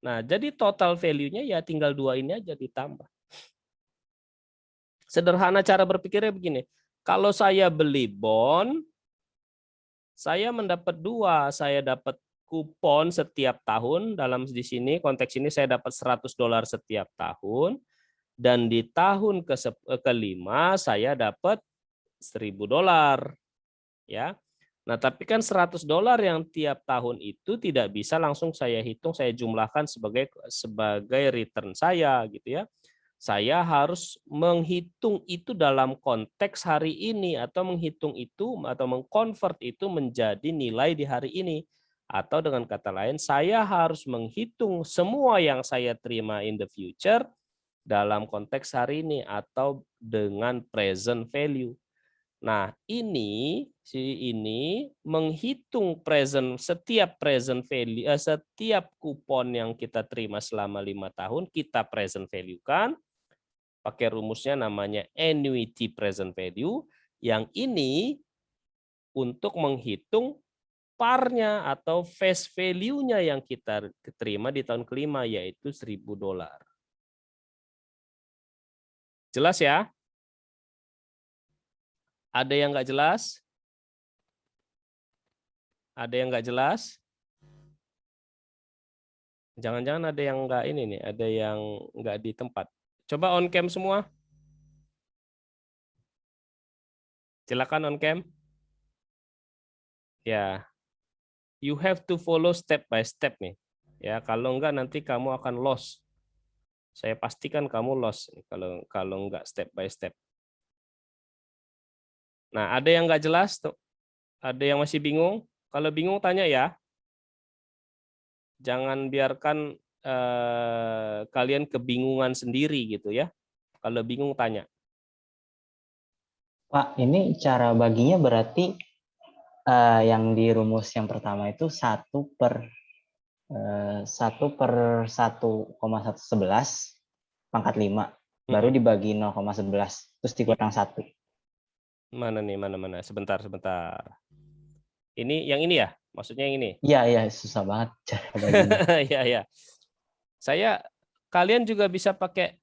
Nah, jadi total value-nya ya tinggal 2 ini aja ditambah. Sederhana cara berpikirnya begini. Kalau saya beli bond, saya mendapat 2. Saya dapat kupon setiap tahun. Dalam di sini konteks ini saya dapat $100 setiap tahun. Dan di tahun kelima saya dapat $1.000. Ya. Nah, tapi kan $100 yang tiap tahun itu tidak bisa langsung saya hitung, saya jumlahkan sebagai return saya gitu ya. Saya harus menghitung itu dalam konteks hari ini atau menghitung itu atau mengkonvert itu menjadi nilai di hari ini. Atau dengan kata lain, saya harus menghitung semua yang saya terima in the future dalam konteks hari ini atau dengan present value. Nah, ini menghitung setiap present value, setiap kupon yang kita terima selama 5 tahun kita present value kan, pakai rumusnya namanya annuity present value. Yang ini untuk menghitung parnya atau face value-nya yang kita terima di tahun kelima yaitu $1.000. Jelas ya? Ada yang nggak jelas? Ada yang nggak jelas? Jangan-jangan ada yang nggak ini nih, ada yang nggak di tempat. Coba on cam semua. Silakan on cam. Ya, you have to follow step by step nih. Ya, kalau enggak nanti kamu akan lost. Saya pastikan kamu lost kalau enggak step by step. Nah, ada yang nggak jelas tuh? Ada yang masih bingung? Kalau bingung tanya ya. Jangan biarkan kalian kebingungan sendiri gitu ya. Kalau bingung tanya. Pak, ini cara baginya berarti yang di rumus yang pertama itu 1 per 1,111 pangkat 5. Baru dibagi 0,11. Terus dikurang 1. Mana nih, mana. Sebentar. Ini yang ini ya? Maksudnya yang ini? Iya, susah banget cara baginya. Iya. Kalian juga bisa pakai,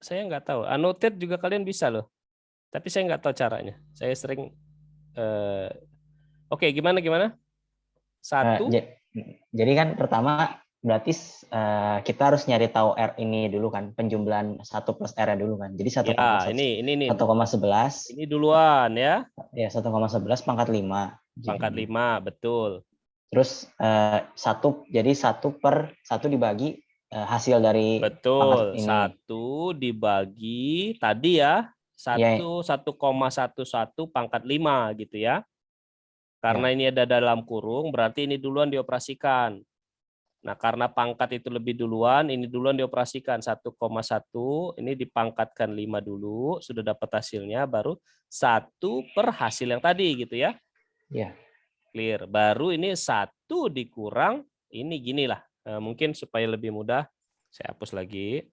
saya nggak tahu, annotate juga kalian bisa loh. Tapi saya nggak tahu caranya. Saya sering, oke, gimana? Satu. Jadi kan pertama berarti kita harus nyari tahu R ini dulu kan, penjumlahan 1 plus R dulu kan. Jadi 1,11. Ya, ini 1,11. Ini duluan ya. Ya, 1,11 pangkat 5. Pangkat 5, betul. Terus 1, jadi 1/1 dibagi hasil dari Betul, pangkat ini. 1 dibagi tadi ya, 1,11 pangkat 5 gitu ya. Karena ini ada dalam kurung, berarti ini duluan dioperasikan. Nah, karena pangkat itu lebih duluan, ini duluan dioperasikan 1,1, ini dipangkatkan 5 dulu, sudah dapat hasilnya, baru 1 per hasil yang tadi gitu ya. Iya. Clear. Baru ini 1 dikurang, ini ginilah. Mungkin supaya lebih mudah, saya hapus lagi.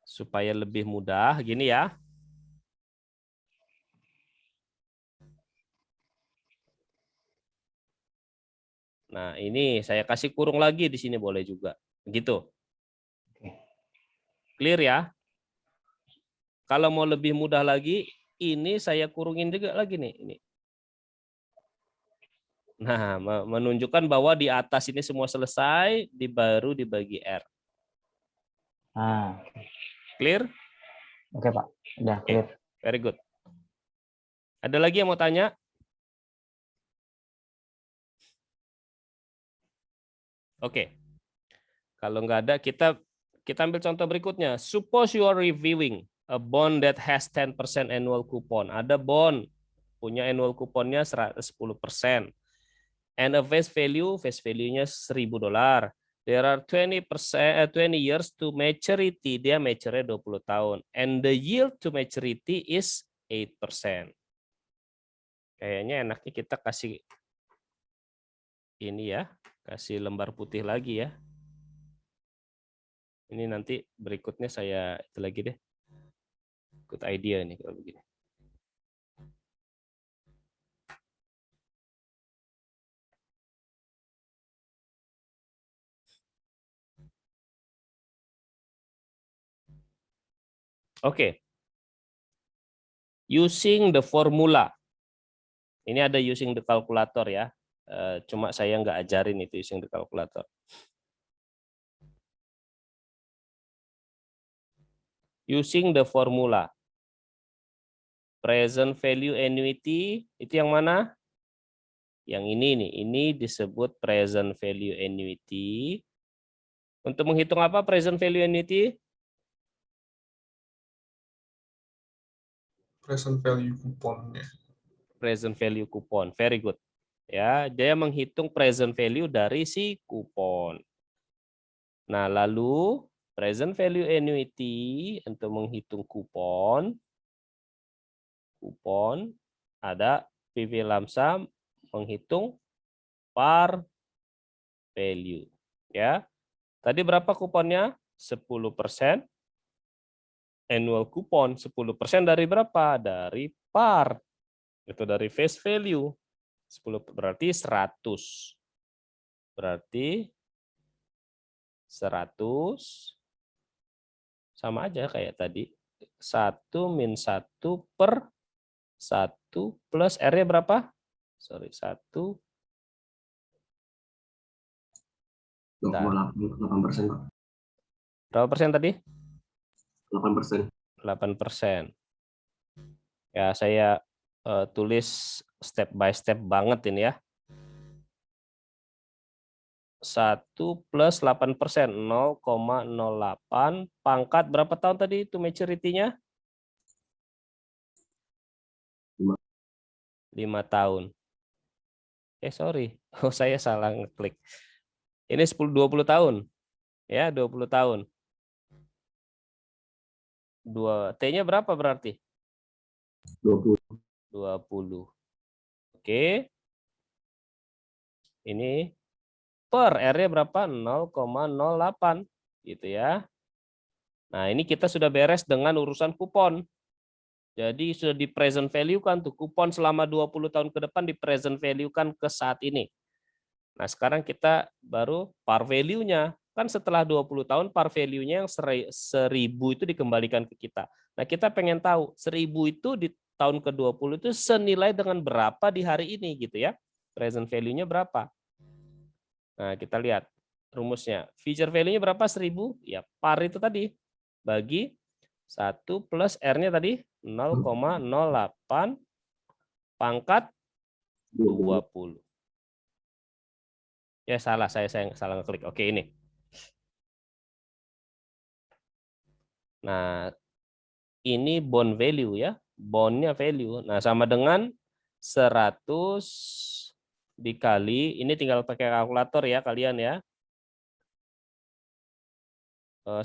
Supaya lebih mudah, gini ya. Nah, ini saya kasih kurung lagi di sini boleh juga. Gitu. Clear ya? Kalau mau lebih mudah lagi, ini saya kurungin juga lagi nih. Ini. Nah, menunjukkan bahwa di atas ini semua selesai, baru dibagi R. Clear? Oke, Pak. Udah clear. Very good. Ada lagi yang mau tanya? Oke. Kalau nggak ada, kita ambil contoh berikutnya. Suppose you are reviewing a bond that has 10% annual coupon. Ada bond punya annual couponnya 10%. And a face value-nya $1.000. There are 20 years to maturity. Dia mature-nya 20 tahun. And the yield to maturity is 8%. Kayaknya enaknya kita kasih ini ya, kasih lembar putih lagi ya. Ini nanti berikutnya saya itu lagi deh. Good idea nih kalau begini. Oke. Using the formula. Ini ada using the calculator ya. Cuma saya nggak ajarin itu using the calculator. Using the formula. Present value annuity itu yang mana? Yang ini nih, ini disebut present value annuity. Untuk menghitung apa present value annuity? Present value kuponnya. Present value kupon, very good. Ya, dia menghitung present value dari si kupon. Nah, lalu present value annuity untuk menghitung kupon ada PV Lamsam menghitung par value ya. Tadi berapa kuponnya? 10%. Annual kupon 10% dari berapa? Dari par. Itu dari face value. 10 berarti 100. Berarti 100 sama aja kayak tadi. 1 min 1 per 1 plus R-nya berapa? Sorry, 1. 8%, Pak. Berapa persen tadi? 8%. 8%. Ya, saya tulis step by step banget ini ya. 1 plus 8%, 0,08. Pangkat berapa tahun tadi itu maturity-nya? 5 tahun. Sorry. Oh, saya salah ngeklik. Ini 20 tahun. Ya, 20 tahun. T-nya berapa berarti? 20. 20. Oke. Ini per R-nya berapa? 0,08 gitu ya. Nah, ini kita sudah beres dengan urusan kupon. Jadi sudah di present value kan tuh kupon selama 20 tahun ke depan di present value kan ke saat ini. Nah, sekarang kita baru par value-nya. Kan setelah 20 tahun par value-nya yang 1000 itu dikembalikan ke kita. Nah, kita pengen tahu 1000 itu di tahun ke-20 itu senilai dengan berapa di hari ini gitu ya. Present value-nya berapa? Nah, kita lihat rumusnya. Future value-nya berapa? 1000. Ya, par itu tadi. Bagi 1 plus R-nya tadi 0,08 pangkat 20. Ya, salah. Saya salah ngeklik. Oke, ini. Nah, ini bond value ya. Bondnya value. Nah, sama dengan 100 dikali, ini tinggal pakai kalkulator ya kalian ya.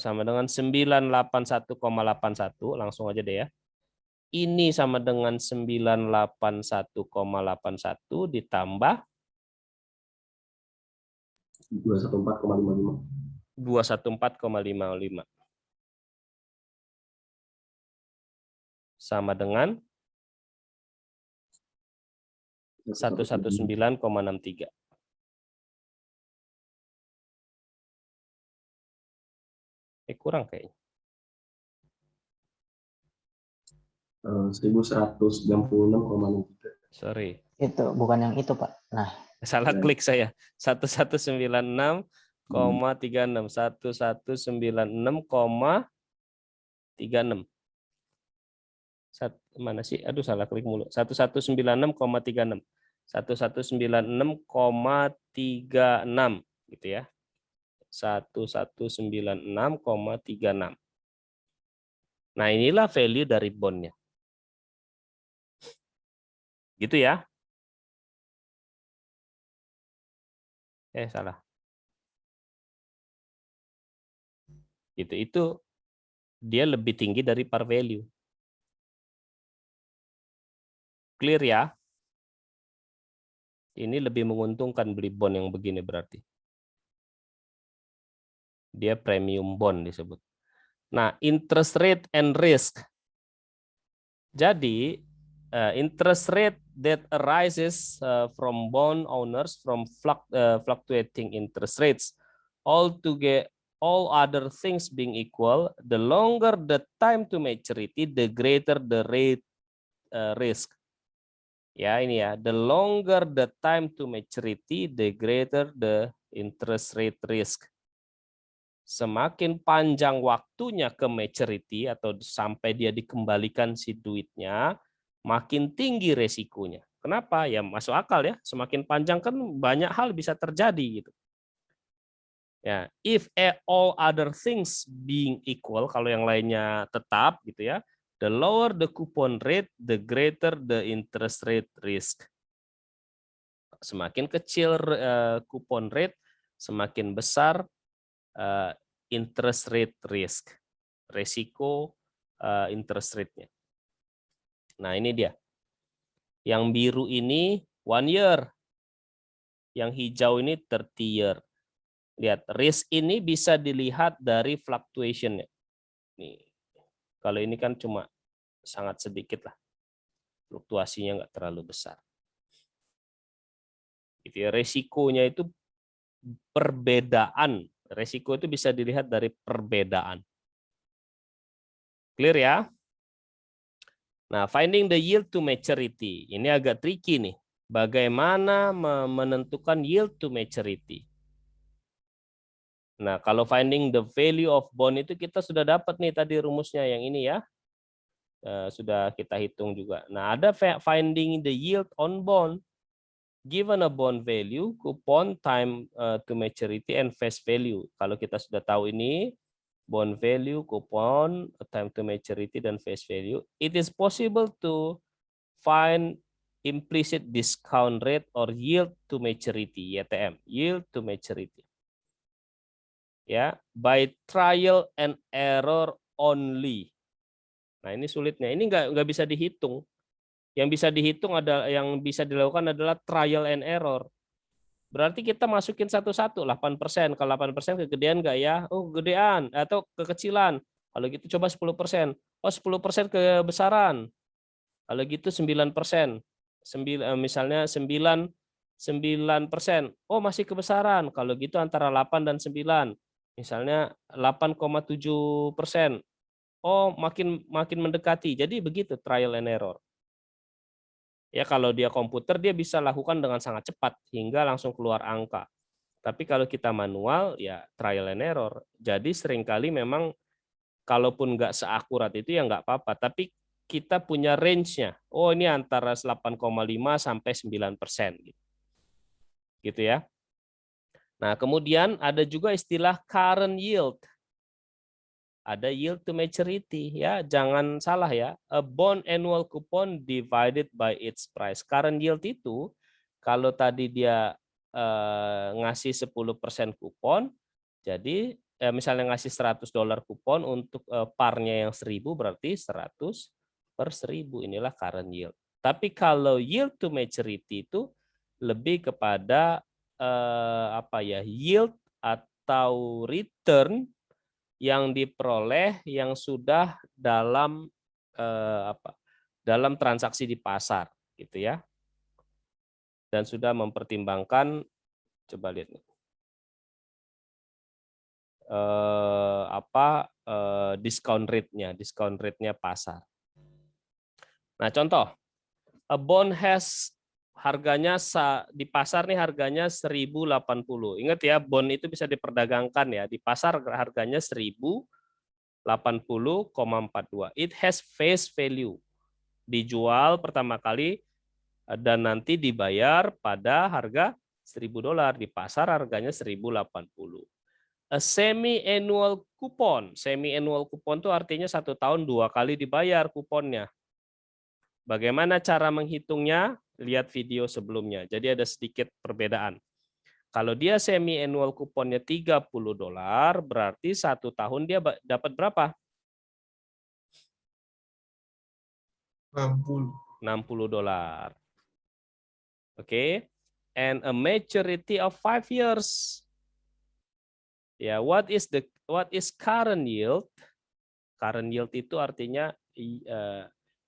Sama dengan 981,81, langsung aja deh ya. Ini sama dengan 981,81 ditambah 214,55. 214,55. Sama dengan 119,63. Kurang kayaknya. 1196,63. Sorry. Itu bukan yang itu, Pak. Nah, Salah klik saya. 1196,36. 1196,36. Mana sih? Aduh, salah klik mulu. 1196,36. 1196,36 gitu ya. 1196,36. Nah, inilah value dari bondnya. Gitu ya. Salah. Itu dia lebih tinggi dari par value. Clear ya? Ini lebih menguntungkan beli bond yang begini berarti. Dia premium bond disebut. Nah, interest rate and risk. Jadi, interest rate that arises from bond owners from fluctuating interest rates. All other things being equal, the longer the time to maturity, the greater the rate risk. Ya, ini ya, the longer the time to maturity, the greater the interest rate risk. Semakin panjang waktunya ke maturity atau sampai dia dikembalikan si duitnya, makin tinggi resikonya. Kenapa? Ya masuk akal ya, semakin panjang kan banyak hal bisa terjadi gitu. Ya, if all other things being equal, kalau yang lainnya tetap gitu ya, the lower the coupon rate, the greater the interest rate risk. Semakin kecil coupon rate, semakin besar interest rate risk, resiko interest rate-nya. Nah, ini dia. Yang biru ini 1 year. Yang hijau ini 30 year. Lihat, risk ini bisa dilihat dari fluctuation-nya. Nih. Kalau ini kan cuma sangat sedikit lah. Fluktuasinya nggak terlalu besar. Gitu ya, resikonya itu perbedaan. Resiko itu bisa dilihat dari perbedaan. Clear ya? Nah, finding the yield to maturity. Ini agak tricky nih. Bagaimana menentukan yield to maturity? Nah, kalau finding the value of bond itu kita sudah dapat nih tadi rumusnya yang ini ya. Sudah kita hitung juga. Nah, ada finding the yield on bond. Given a bond value, coupon, time to maturity, and face value. Kalau kita sudah tahu ini, bond value, coupon, time to maturity, dan face value, it is possible to find implicit discount rate or yield to maturity, YTM, yield to maturity. Ya, by trial and error only. Nah, ini sulitnya. Ini nggak bisa dihitung. Yang bisa dihitung yang bisa dilakukan adalah trial and error. Berarti kita masukin satu-satu 8%. Kalau 8% kegedean nggak ya? Oh, gedean atau kekecilan. Kalau gitu coba 10%. Oh, 10% kebesaran. Kalau gitu 9%. Misalnya 9%. Oh, masih kebesaran. Kalau gitu antara 8 dan 9. Misalnya 8,7%. Oh, makin mendekati. Jadi begitu trial and error. Ya, kalau dia komputer dia bisa lakukan dengan sangat cepat hingga langsung keluar angka. Tapi kalau kita manual ya trial and error. Jadi seringkali memang kalaupun nggak seakurat itu ya nggak apa-apa. Tapi kita punya range-nya. Oh, ini antara 8,5 sampai 9%. Gitu ya. Nah, kemudian ada juga istilah current yield. Ada yield to maturity ya, jangan salah ya. A bond annual coupon divided by its price. Current yield itu kalau tadi dia ngasih 10% kupon, jadi misalnya ngasih $100 kupon untuk parnya yang 1000 berarti 100 per 1000, inilah current yield. Tapi kalau yield to maturity itu lebih kepada apa ya, yield atau return yang diperoleh yang sudah dalam dalam transaksi di pasar gitu ya, dan sudah mempertimbangkan, coba lihat nih, discount rate-nya pasar. Nah, contoh, a bond has harganya di pasar nih harganya 1080. Ingat ya, bond itu bisa diperdagangkan ya. Di pasar harganya 1080,42. It has face value. Dijual pertama kali dan nanti dibayar pada harga $1000. Di pasar harganya 1080. A semi-annual coupon. Semi-annual coupon itu artinya 1 tahun 2 kali dibayar kuponnya. Bagaimana cara menghitungnya? Lihat video sebelumnya. Jadi ada sedikit perbedaan. Kalau dia semi annual kuponnya $30, berarti 1 tahun dia dapat berapa? 60. $60. Oke. And a maturity of 5 years. Ya, what is current yield? Current yield itu artinya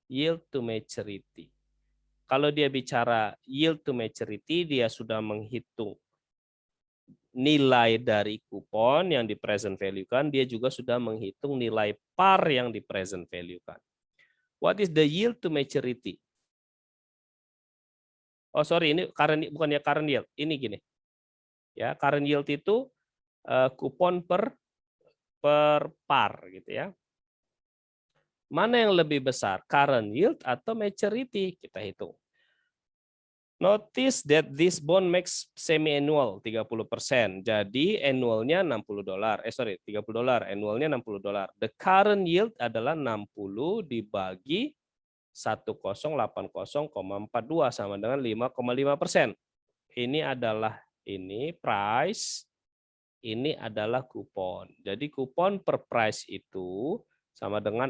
yield to maturity. Kalau dia bicara yield to maturity, dia sudah menghitung nilai dari kupon yang di present value kan, dia juga sudah menghitung nilai par yang di present value kan. What is the yield to maturity? Oh sorry, ini bukannya current yield, ini gini. Ya, current yield itu kupon per par gitu ya. Mana yang lebih besar, current yield atau maturity? Kita hitung. Notice that this bond makes semi-annual 30%. Jadi annualnya $60. $30. Annualnya $60. The current yield adalah 60 dibagi 1080,42 sama dengan 5,5%. Ini adalah price, ini adalah kupon. Jadi kupon per price itu sama dengan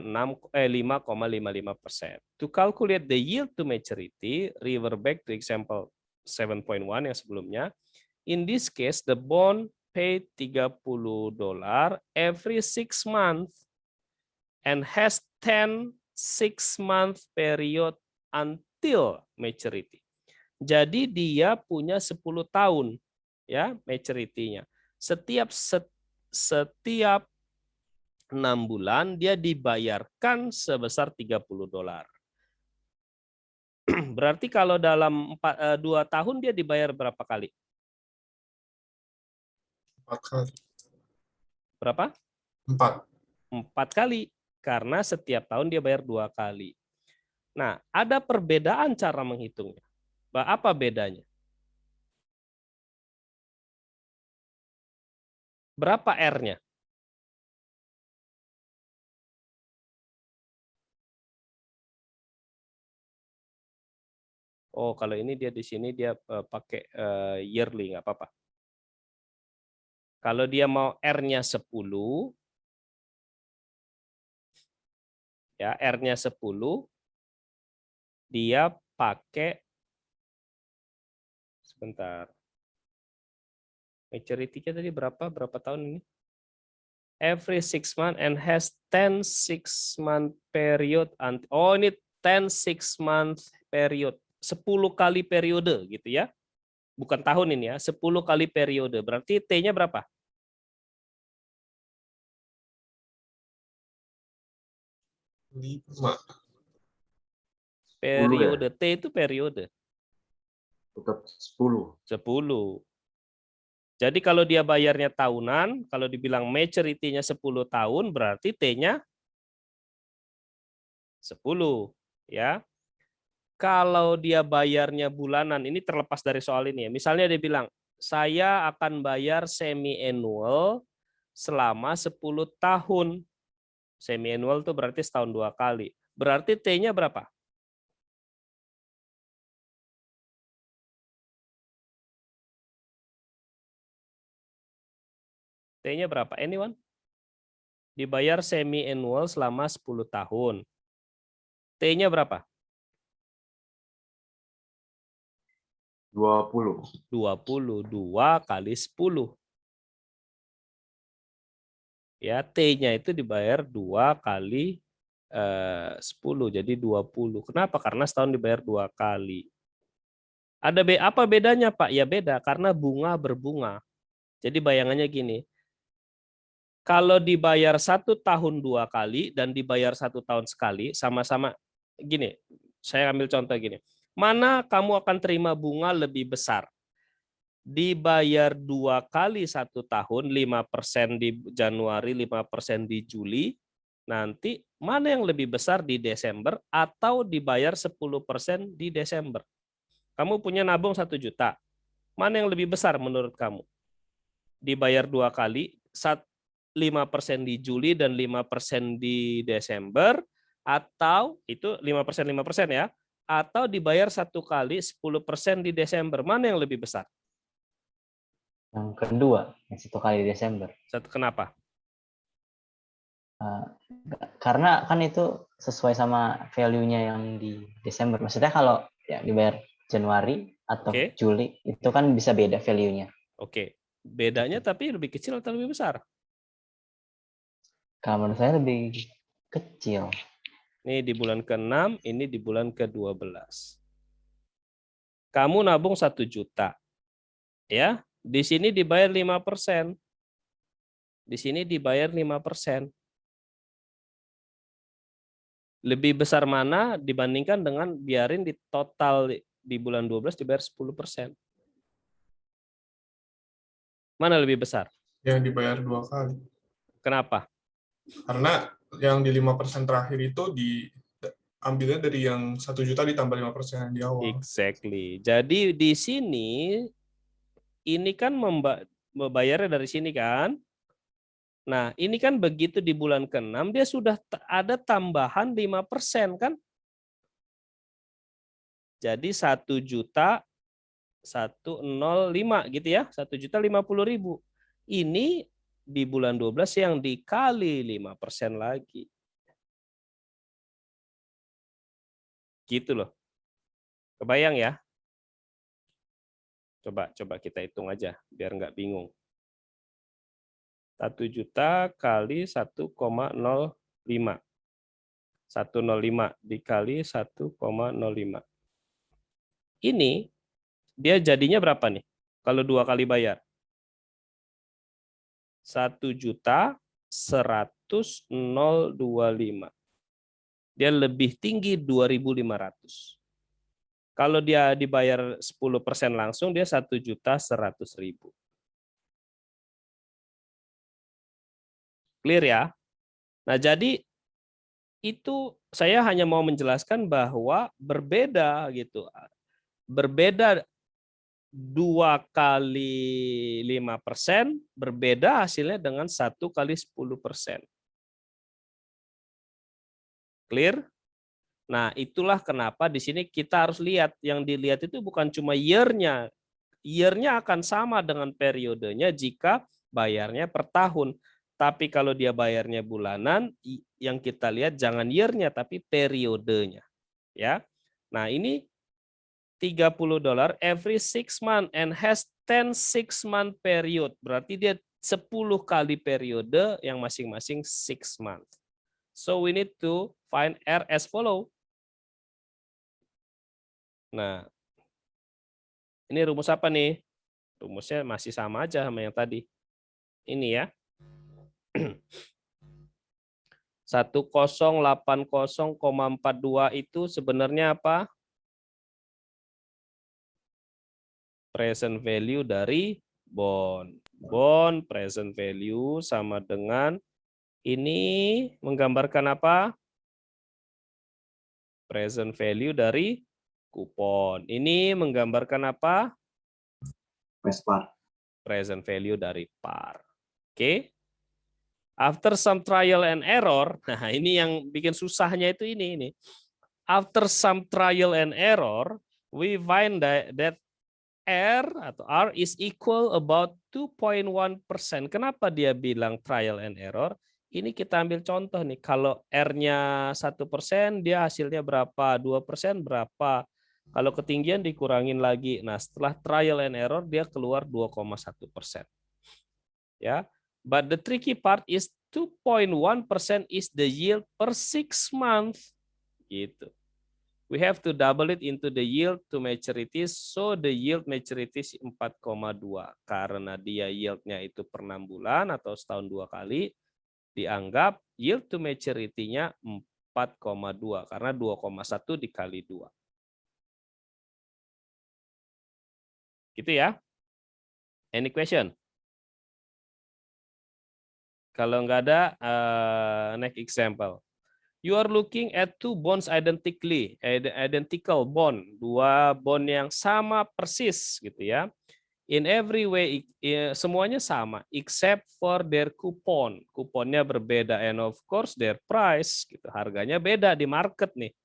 5,55%. To calculate the yield to maturity, refer back to example 7.1 yang sebelumnya. In this case, the bond paid $30 every 6 months and has 10 6-month period until maturity. Jadi dia punya 10 tahun ya maturity-nya. Setiap 6 bulan dia dibayarkan sebesar $30. Berarti kalau dalam 2 tahun dia dibayar berapa kali? 4 kali. Berapa? 4. 4 kali. Karena setiap tahun dia bayar 2 kali. Nah, ada perbedaan cara menghitungnya. Apa bedanya? Berapa R-nya? Oh, kalau ini dia di sini dia pakai yearly, nggak apa-apa. Kalau dia mau R-nya 10, ya R-nya 10, dia pakai, sebentar, maturity-nya tadi berapa tahun ini? Every 6 months and has 10 6-month period. Oh, ini 10 6-month period. 10 kali periode gitu ya. Bukan tahun ini ya, 10 kali periode. Berarti T-nya berapa? Periode T itu periode. Tetap 10. 10. Jadi kalau dia bayarnya tahunan, kalau dibilang maturity-nya 10 tahun, berarti T-nya 10. Ya. Kalau dia bayarnya bulanan, ini terlepas dari soal ini ya. Misalnya dia bilang, saya akan bayar semi-annual selama 10 tahun. Semi-annual itu berarti setahun 2 kali. Berarti T-nya berapa? T-nya berapa? Anyone? Dibayar semi-annual selama 10 tahun. T-nya berapa? 20. 22 kali 10. Ya, T-nya itu dibayar 2 kali 10, jadi 20. Kenapa? Karena setahun dibayar 2 kali. Apa bedanya, Pak? Ya beda, karena bunga berbunga. Jadi bayangannya gini, kalau dibayar 1 tahun 2 kali dan dibayar 1 tahun sekali, sama-sama gini, saya ambil contoh gini. Mana kamu akan terima bunga lebih besar? Dibayar 2 kali 1 tahun, 5% di Januari, 5% di Juli, nanti mana yang lebih besar di Desember atau dibayar 10% di Desember? Kamu punya nabung 1 juta. Mana yang lebih besar menurut kamu? Dibayar 2 kali, 5% di Juli dan 5% di Desember, atau itu 5% ya, atau dibayar 1 kali 10% di Desember. Mana yang lebih besar? Yang kedua, yang 1 kali di Desember. Kenapa? Karena kan itu sesuai sama value-nya yang di Desember. Maksudnya kalau ya dibayar Januari atau Juli, itu kan bisa beda value-nya. Oke. Bedanya tapi lebih kecil atau lebih besar? Kalau menurut saya lebih kecil. Ini di bulan ke-6, ini di bulan ke-12. Kamu nabung 1 juta. Ya, di sini dibayar 5%. Di sini dibayar 5%. Lebih besar mana dibandingkan dengan biarin di total di bulan 12 dibayar 10%. Mana lebih besar? Yang dibayar 2 kali. Kenapa? Karena yang di 5% terakhir itu diambilnya dari yang 1 juta ditambah 5% yang di awal. Exactly. Jadi di sini ini kan membayarnya dari sini kan. Nah, ini kan begitu di bulan ke-6 dia sudah ada tambahan 5% kan? Jadi 1 juta 105 gitu ya, 1.050.000. Ini di bulan 12 yang dikali 5% lagi. Gitu loh. Kebayang ya? Coba kita hitung aja biar nggak bingung. 1 juta kali 1,05. 105 dikali 1,05. Ini dia jadinya berapa nih? Kalau 2 kali bayar. 1.100.025. Dia lebih tinggi 2.500. Kalau dia dibayar 10% langsung, dia 1.100.000. Clear ya? Nah, jadi itu saya hanya mau menjelaskan bahwa berbeda gitu. Berbeda 2 kali 5%, berbeda hasilnya dengan 1 kali 10%. Clear? Nah, itulah kenapa di sini kita harus lihat. Yang dilihat itu bukan cuma year-nya. Year-nya akan sama dengan periodenya jika bayarnya per tahun. Tapi kalau dia bayarnya bulanan, yang kita lihat jangan year-nya tapi periodenya. Ya. Nah, ini $30 every 6 months and has 10 6-month period. Berarti dia 10 kali periode yang masing-masing 6 months. So we need to find R as follow. Nah, ini rumus apa nih? Rumusnya masih sama aja sama yang tadi. Ini ya. 1080,42 itu sebenarnya apa? Present value dari bond. Bond present value sama dengan ini menggambarkan apa? Present value dari kupon. Ini menggambarkan apa? Par. Present value dari par. Oke. After some trial and error, nah ini yang bikin susahnya itu ini. After some trial and error, we find that R atau R is equal about 2.1%. Kenapa dia bilang trial and error? Ini kita ambil contoh nih. Kalau R-nya 1%, dia hasilnya berapa? 2% berapa? Kalau ketinggian dikurangin lagi. Nah, setelah trial and error, dia keluar 2,1%. Ya. But the tricky part is 2.1% is the yield per 6 months. Gitu. We have to double it into the yield to maturity, so the yield maturity 4,2. Karena dia yieldnya itu per 6 bulan atau setahun 2 kali, dianggap yield to maturity-nya 4,2 karena 2,1 dikali 2. Gitu ya. Any question? Kalau nggak ada, next example. You are looking at two bonds identical bond, dua bond yang sama persis gitu ya. In every way semuanya sama except for their coupon. Kuponnya berbeda and of course their price gitu. Harganya beda di market nih.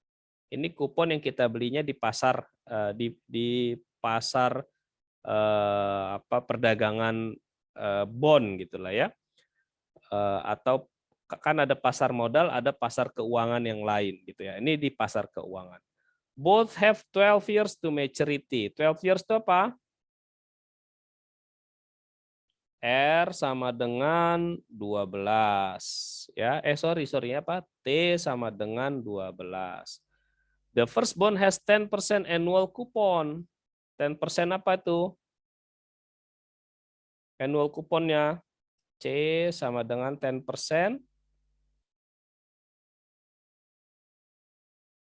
Ini kupon yang kita belinya di pasar di pasar perdagangan bond gitulah ya. Atau kan ada pasar modal, ada pasar keuangan yang lain gitu ya. Ini di pasar keuangan. Both have 12 years to maturity. 12 years itu apa? R sama dengan 12 ya. Sorry apa? T sama dengan 12. The first bond has 10% annual coupon. 10% apa itu? Annual couponnya C sama dengan 10%.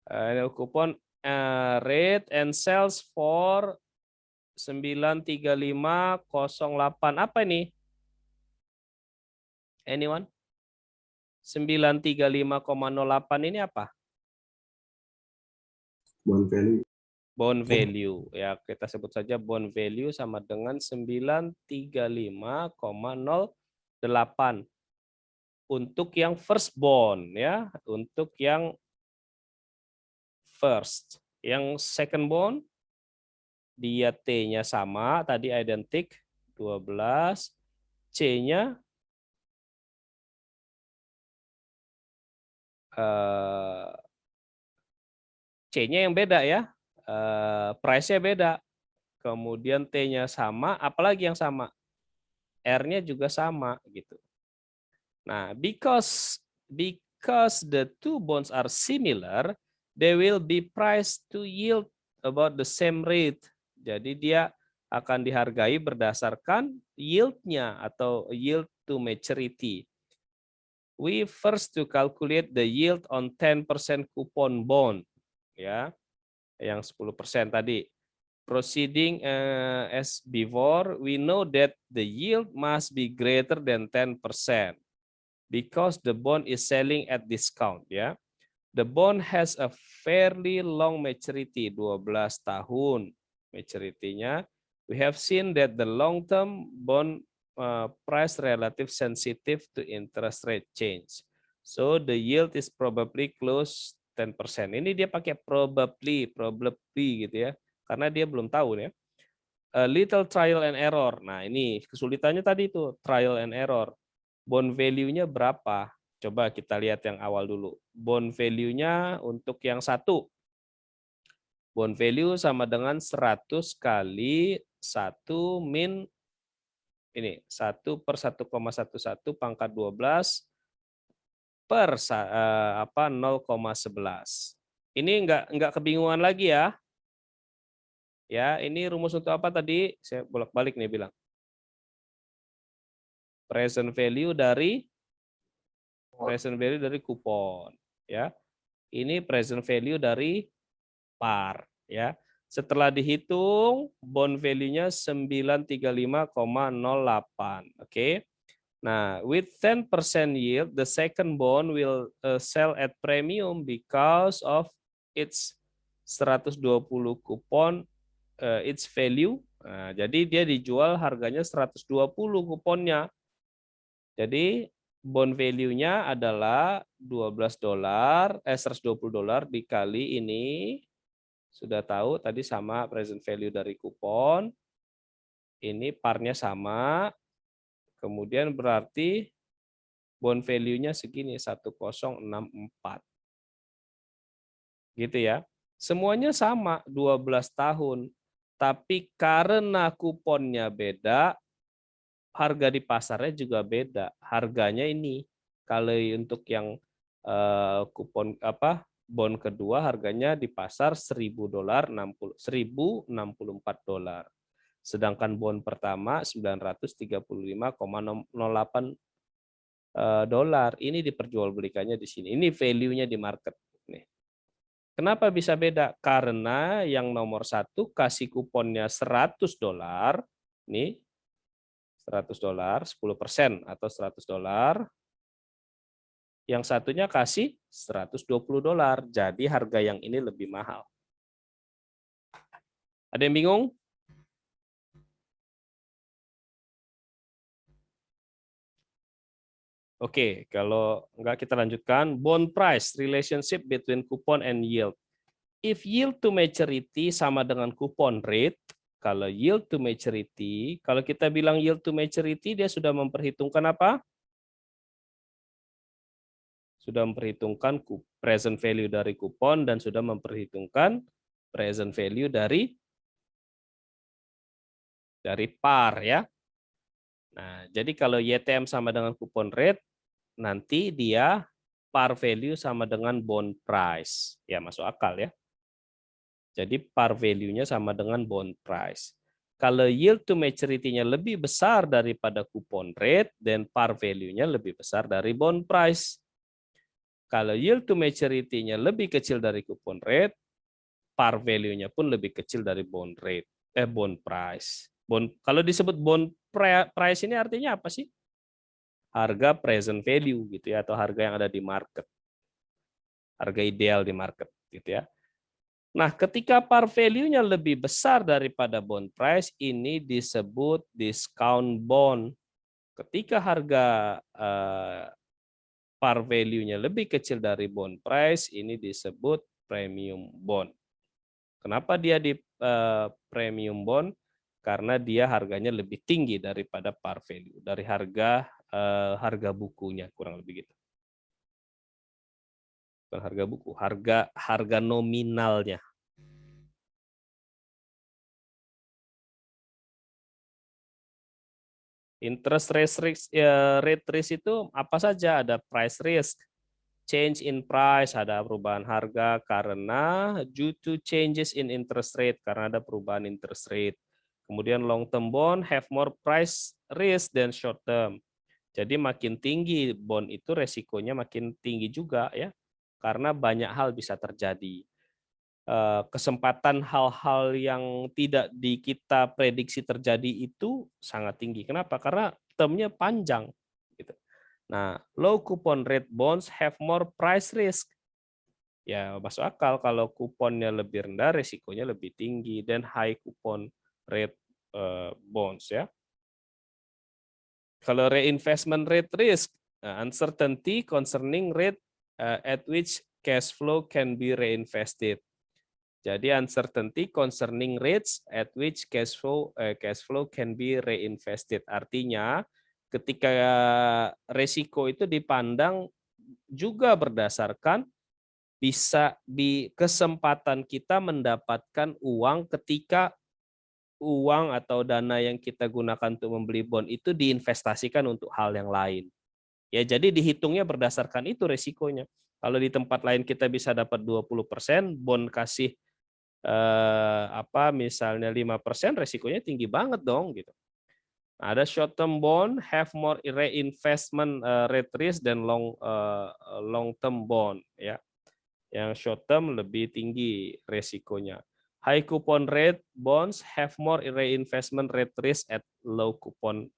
Annual coupon rate and sells for 93508. Apa ini? Anyone? 935,08 ini apa? Bond value. Bond value. Ya, kita sebut saja bond value sama dengan 935,08. Untuk yang first bond ya, untuk yang first. Yang second bond dia T-nya sama, tadi identik 12, C-nya C-nya yang beda ya, price-nya beda. Kemudian T-nya sama, apalagi yang sama? R-nya juga sama gitu. Nah, because the two bonds are similar, they will be priced to yield about the same rate. Jadi dia akan dihargai berdasarkan yield-nya atau yield to maturity. We first to calculate the yield on 10% coupon bond, ya, yang 10% tadi. Proceeding as before, we know that the yield must be greater than 10% because the bond is selling at discount, ya. The bond has a fairly long maturity, 12 tahun maturity-nya. We have seen that the long-term bond price relative sensitive to interest rate change. So the yield is probably close 10%. Ini dia pakai probably gitu ya. Karena dia belum tahu ya. A little trial and error. Nah, ini kesulitannya tadi itu, trial and error. Bond value-nya berapa? Coba kita lihat yang awal dulu. Bond value-nya untuk yang satu. Bond value sama dengan 100 kali 1 min ini 1 per 1,11 pangkat 12 per 0,11. Ini enggak kebingungan lagi ya. Ya, ini rumus untuk apa tadi? Saya bolak-balik nih bilang. Present value dari Present value dari kupon, ya. Ini present value dari par, ya. Setelah dihitung, bond value-nya 935,08. Oke. Nah, with 10% yield, the second bond will sell at premium because of its 120 kupon, its value. Nah, jadi dia dijual harganya 120 kuponnya. Jadi bond value-nya adalah $12, $120 dikali ini, sudah tahu tadi sama present value dari kupon, ini parnya sama, kemudian berarti bond value-nya segini, 1064. Gitu ya. Semuanya sama, 12 tahun. Tapi karena kuponnya beda, harga di pasarnya juga beda. Harganya ini kalau untuk yang kupon bond kedua harganya di pasar $1.064. Sedangkan bond pertama $935,08. Ini diperjualbelikannya di sini. Ini value-nya di market nih. Kenapa bisa beda? Karena yang nomor 1 kasih kuponnya $100, nih $100, 10% atau $100. Yang satunya kasih $120. Jadi harga yang ini lebih mahal. Ada yang bingung? Oke, kalau enggak kita lanjutkan. Bond price relationship between coupon and yield. If yield to maturity sama dengan coupon rate, kalau yield to maturity, kalau kita bilang yield to maturity, dia sudah memperhitungkan apa? Sudah memperhitungkan present value dari kupon dan sudah memperhitungkan present value dari par ya. Nah, jadi kalau YTM sama dengan coupon rate, nanti dia par value sama dengan bond price. Ya, masuk akal ya. Jadi par value-nya sama dengan bond price. Kalau yield to maturity-nya lebih besar daripada coupon rate, dan par value-nya lebih besar dari bond price. Kalau yield to maturity-nya lebih kecil dari coupon rate, par value-nya pun lebih kecil dari bond price. Kalau disebut bond price ini artinya apa sih? Harga present value gitu ya, atau harga yang ada di market. Harga ideal di market gitu ya. Nah, ketika par value-nya lebih besar daripada bond price, ini disebut discount bond. Ketika harga par value-nya lebih kecil dari bond price, ini disebut premium bond. Kenapa dia di premium bond? Karena dia harganya lebih tinggi daripada par value, dari harga bukunya, kurang lebih gitu. Bukan harga buku, harga nominalnya. Interest rate risk itu apa saja? Ada price risk, change in price, ada perubahan harga karena due to changes in interest rate, karena ada perubahan interest rate. Kemudian long term bond have more price risk than short term. Jadi makin tinggi bond itu resikonya makin tinggi juga ya, karena banyak hal bisa terjadi. Kesempatan hal-hal yang tidak kita prediksi terjadi itu sangat tinggi. Kenapa? Karena termnya panjang. Gitu. Nah, low coupon rate bonds have more price risk. Ya, masuk akal kalau kuponnya lebih rendah, resikonya lebih tinggi, dan high coupon rate bonds ya. Kalau reinvestment rate risk, uncertainty concerning rate at which cash flow can be reinvested. Jadi uncertainty concerning rates at which cash flow can be reinvested. Artinya ketika resiko itu dipandang juga berdasarkan bisa di kesempatan kita mendapatkan uang ketika uang atau dana yang kita gunakan untuk membeli bond itu diinvestasikan untuk hal yang lain. Ya, jadi dihitungnya berdasarkan itu resikonya. Kalau di tempat lain kita bisa dapat 20%, bond kasih misalnya 5%, resikonya tinggi banget dong gitu. Ada short term bond have more reinvestment rate risk than long term bond ya. Yang short term lebih tinggi resikonya. High coupon rate bonds have more reinvestment rate risk at low coupon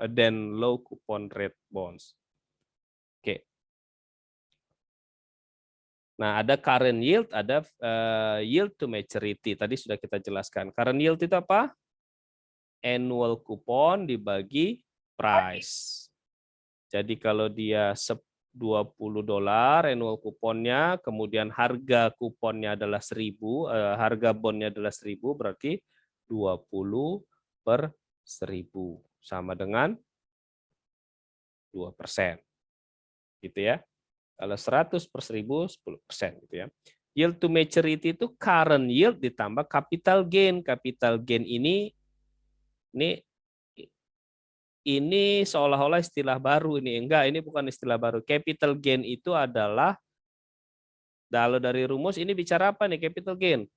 than low coupon rate bonds. Oke. Nah, ada current yield, ada yield to maturity. Tadi sudah kita jelaskan. Current yield itu apa? Annual coupon dibagi price. Jadi kalau dia $20 annual kuponnya, kemudian harga kuponnya adalah 1.000, harga bondnya adalah 1.000, berarti 20 per 1.000 sama dengan 2%. Gitu ya. Kalau 100 per 1.000, 10% gitu ya. Yield to maturity itu current yield ditambah capital gain. Capital gain ini seolah-olah istilah baru ini. Enggak, ini bukan istilah baru. Capital gain itu adalah, kalau dari rumus ini bicara apa nih capital gain?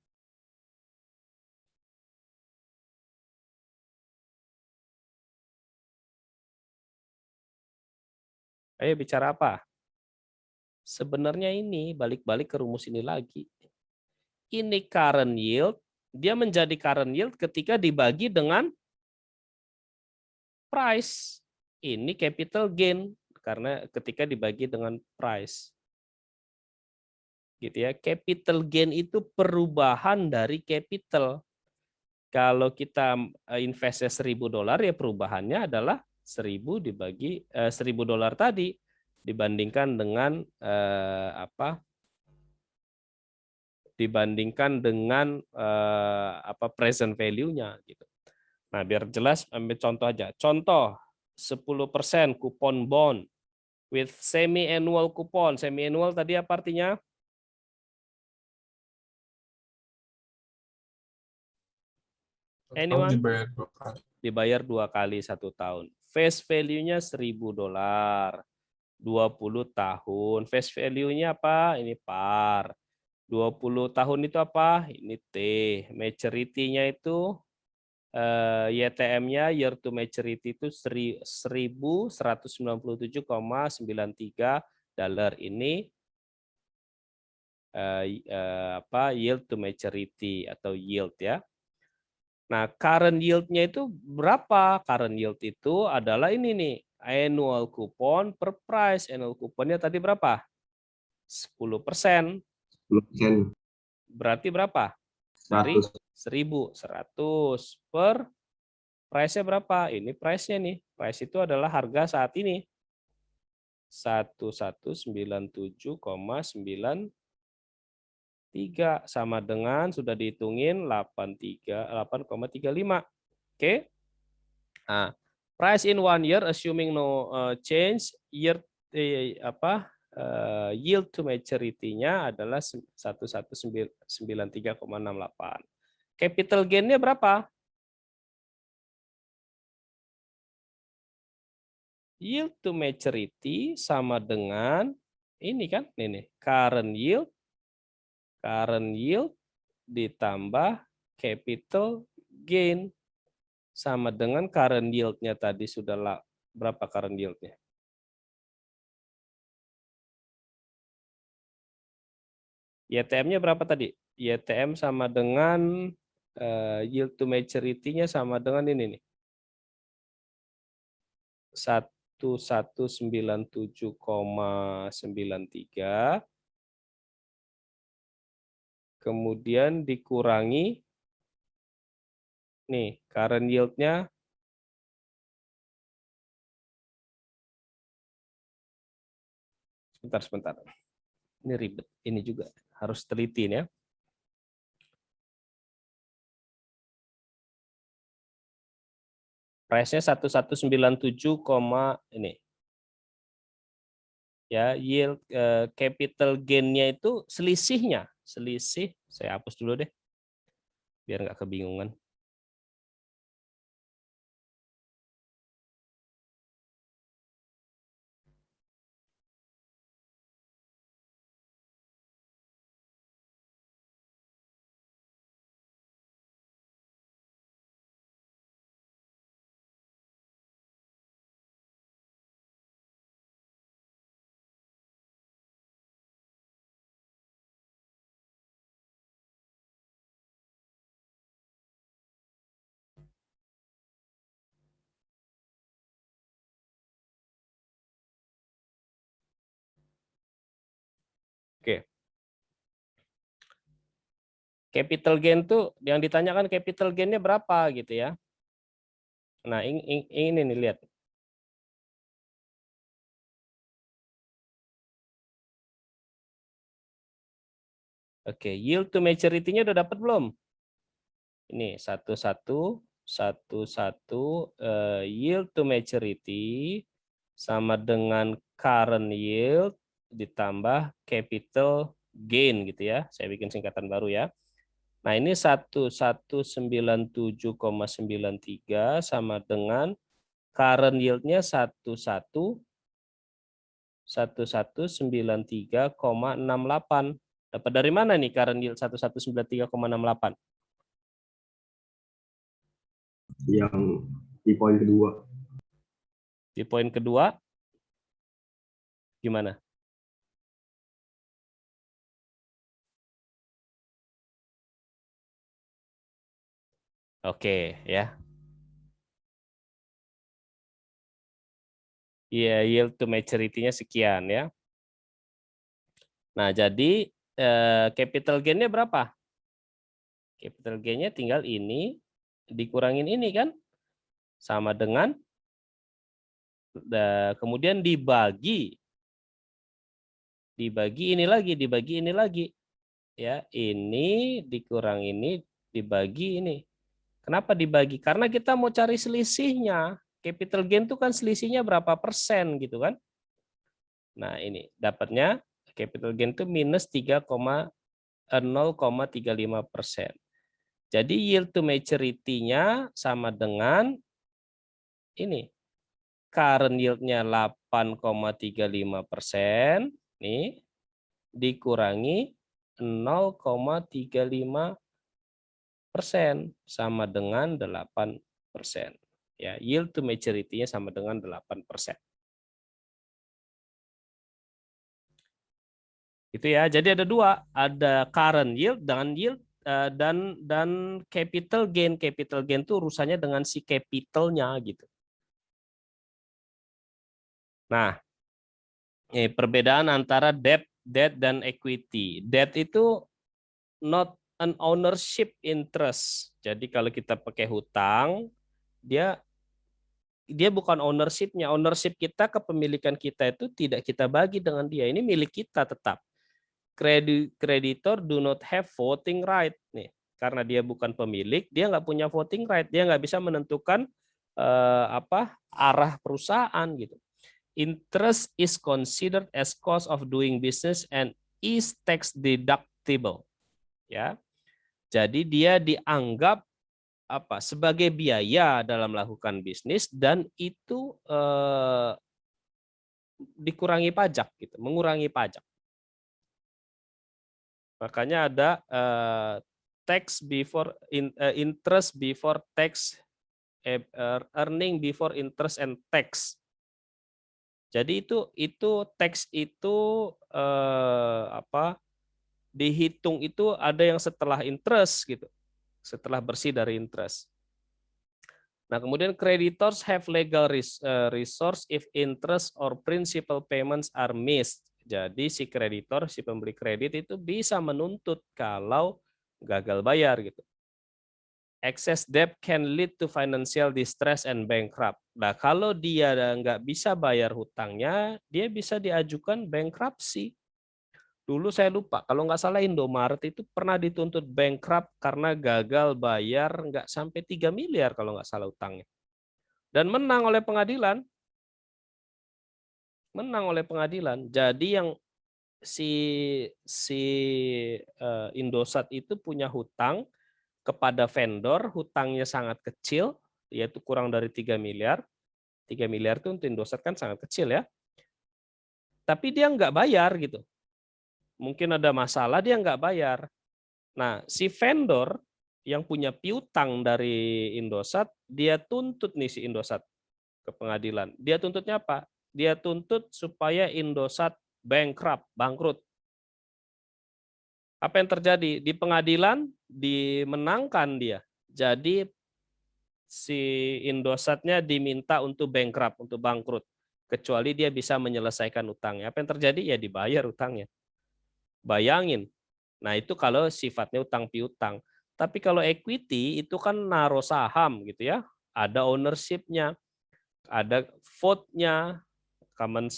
Ayo bicara apa? Sebenarnya ini balik-balik ke rumus ini lagi. Ini current yield, dia menjadi current yield ketika dibagi dengan price. Ini capital gain karena ketika dibagi dengan price. Gitu ya. Capital gain itu perubahan dari capital. Kalau kita investnya $1.000 ya perubahannya adalah 1.000 dibagi $1.000 tadi dibandingkan dengan present value-nya gitu. Nah, biar jelas ambil contoh aja. Contoh 10% kupon bond with semi annual coupon. Semi annual tadi apa artinya? Anyone? Dibayar 2 kali. Dibayar 2 kali 1 tahun. Face value-nya $1.000. 20 tahun. Face value-nya apa? Ini par. 20 tahun itu apa? Ini T. Maturity-nya itu YTM-nya year to maturity itu $1.197,93. Ini yield to maturity atau yield ya. Nah, current yield-nya itu berapa? Current yield itu adalah ini nih, annual coupon per price. Annual coupon-nya tadi berapa? 10%. 10%. Berarti berapa? Dari 1.100 per price-nya berapa? Ini price-nya nih. Price itu adalah harga saat ini. 1197,93 sama dengan sudah dihitungin 8,35. Oke. Nah, price in 1 year assuming no change, yield to maturity-nya adalah 1193,68. Capital gain-nya berapa? Yield to maturity sama dengan ini kan, ini current yield ditambah capital gain sama dengan current yield-nya tadi sudah berapa current yield-nya? YTM-nya berapa tadi? YTM sama dengan yield to maturity-nya sama dengan ini nih. 1197,93 kemudian dikurangi nih current yield-nya sebentar. Ini ribet, ini juga harus teliti ya. Price-nya 1197, ini. Ya, yield capital gain-nya itu selisih, saya hapus dulu deh. Biar nggak kebingungan. Oke. Capital gain tuh yang ditanyakan capital gain-nya berapa gitu ya. Nah, ini nih lihat. Oke, yield to maturity-nya udah dapat belum? Ini yield to maturity sama dengan current yield ditambah capital gain gitu ya. Saya bikin singkatan baru ya. Nah, ini 1197,93 sama dengan current yield-nya 1193,68. Dapat dari mana nih current yield 1193,68? Yang di poin kedua. Di poin kedua gimana? Oke, ya. Iya, yield to maturity-nya sekian ya. Nah, jadi capital gain-nya berapa? Capital gain-nya tinggal ini dikurangin ini kan? Sama dengan kemudian dibagi ini lagi. Ya, ini dikurang ini dibagi ini. Kenapa dibagi? Karena kita mau cari selisihnya. Capital gain itu kan selisihnya berapa persen gitu kan? Nah, ini dapatnya capital gain itu minus 0,35%. Jadi yield to maturity-nya sama dengan ini. Current yield-nya 8,35%, nih dikurangi 0,35% sama dengan 8%. Ya, yield to maturity-nya sama dengan 8%. Itu ya. Jadi ada dua, ada current yield dengan yield dan capital gain. Capital gain itu urusannya dengan si capitalnya gitu. Nah, perbedaan antara debt dan equity. Debt itu not an ownership interest. Jadi kalau kita pakai hutang, dia bukan ownership-nya. Ownership kita, kepemilikan kita itu tidak kita bagi dengan dia. Ini milik kita tetap. Creditor do not have voting right. Nih, karena dia bukan pemilik, dia nggak punya voting right. Dia nggak bisa menentukan arah perusahaan gitu. Interest is considered as cost of doing business and is tax deductible. Ya. Jadi dia dianggap sebagai biaya dalam melakukan bisnis dan itu dikurangi pajak gitu, mengurangi pajak. Makanya ada tax before interest before tax, earning before interest and tax. Jadi itu tax itu dihitung itu ada yang setelah interest gitu, setelah bersih dari interest. Nah, kemudian creditors have legal resource if interest or principal payments are missed. Jadi si kreditor, si pemberi kredit itu bisa menuntut kalau gagal bayar gitu. Excess debt can lead to financial distress and bankrupt. Nah, kalau dia nggak bisa bayar hutangnya, dia bisa diajukan bankruptcy. Dulu saya lupa, kalau nggak salah Indomaret itu pernah dituntut bankrupt karena gagal bayar nggak sampai 3 miliar kalau nggak salah hutangnya. Dan menang oleh pengadilan. Jadi yang si Indosat itu punya hutang kepada vendor, hutangnya sangat kecil, yaitu kurang dari 3 miliar. 3 miliar itu untuk Indosat kan sangat kecil ya. Tapi dia nggak bayar gitu. Mungkin ada masalah, dia nggak bayar. Nah, si vendor yang punya piutang dari Indosat, dia tuntut nih si Indosat ke pengadilan. Dia tuntutnya apa? Dia tuntut supaya Indosat bangkrut. Apa yang terjadi? Di pengadilan dimenangkan dia. Jadi si Indosatnya diminta untuk bangkrut. Kecuali dia bisa menyelesaikan utangnya. Apa yang terjadi? Ya dibayar utangnya. Bayangin. Nah, itu kalau sifatnya utang piutang. Tapi kalau equity itu kan naruh saham gitu ya. Ada ownership-nya, ada vote-nya, common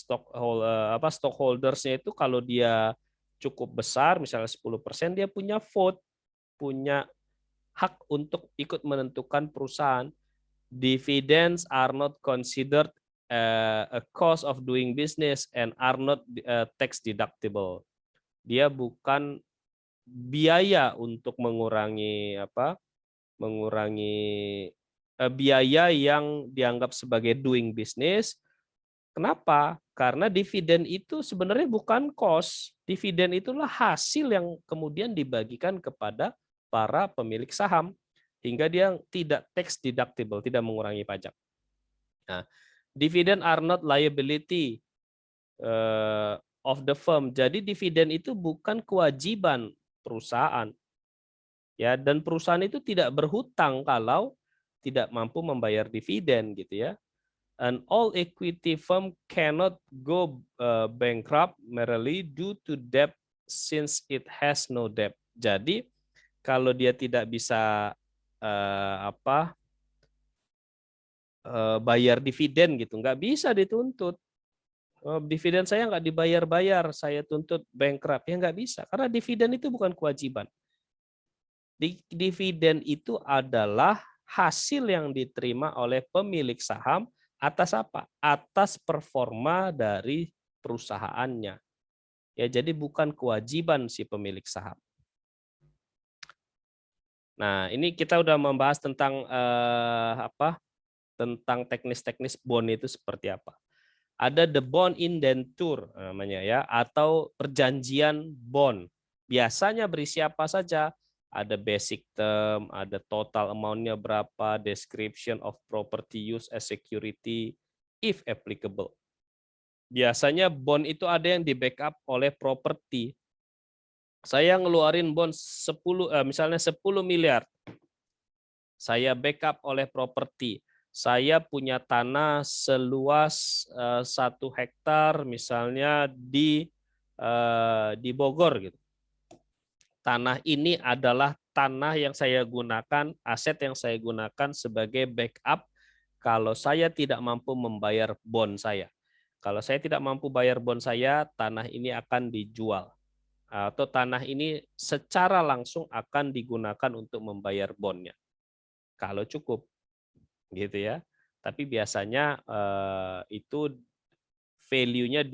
stockholders-nya itu kalau dia cukup besar, misalnya 10%, dia punya vote, punya hak untuk ikut menentukan perusahaan. Dividends are not considered a cost of doing business and are not tax deductible. Dia bukan biaya untuk mengurangi biaya yang dianggap sebagai doing business. Kenapa? Karena dividen itu sebenarnya bukan cost. Dividen itulah hasil yang kemudian dibagikan kepada para pemilik saham hingga dia tidak tax deductible, tidak mengurangi pajak. Nah, dividend are not liability of the firm. Jadi dividen itu bukan kewajiban perusahaan. Ya, dan perusahaan itu tidak berhutang kalau tidak mampu membayar dividen gitu ya. An all equity firm cannot go bankrupt merely due to debt since it has no debt. Jadi kalau dia tidak bisa bayar dividen gitu, nggak bisa dituntut. Dividen saya nggak dibayar-bayar, saya tuntut bankrupt, ya nggak bisa. Karena dividen itu bukan kewajiban. Dividen itu adalah hasil yang diterima oleh pemilik saham atas apa? Atas performa dari perusahaannya. Ya, jadi bukan kewajiban si pemilik saham. Nah, ini kita udah membahas tentang tentang teknis-teknis bond itu seperti apa. Ada the bond indenture namanya ya, atau perjanjian bond. Biasanya berisi apa saja? Ada basic term, ada total amount-nya berapa, description of property use as security if applicable. Biasanya bond itu ada yang di backup oleh properti. Saya ngeluarin bond 10 misalnya 10 miliar. Saya backup oleh properti. Saya punya tanah seluas 1 hektar misalnya di Bogor gitu. Tanah ini adalah tanah yang saya gunakan, aset yang saya gunakan sebagai backup kalau saya tidak mampu membayar bond saya. Kalau saya tidak mampu bayar bond saya, tanah ini akan dijual. Atau tanah ini secara langsung akan digunakan untuk membayar bondnya. Kalau cukup. Gitu ya. Tapi biasanya itu value-nya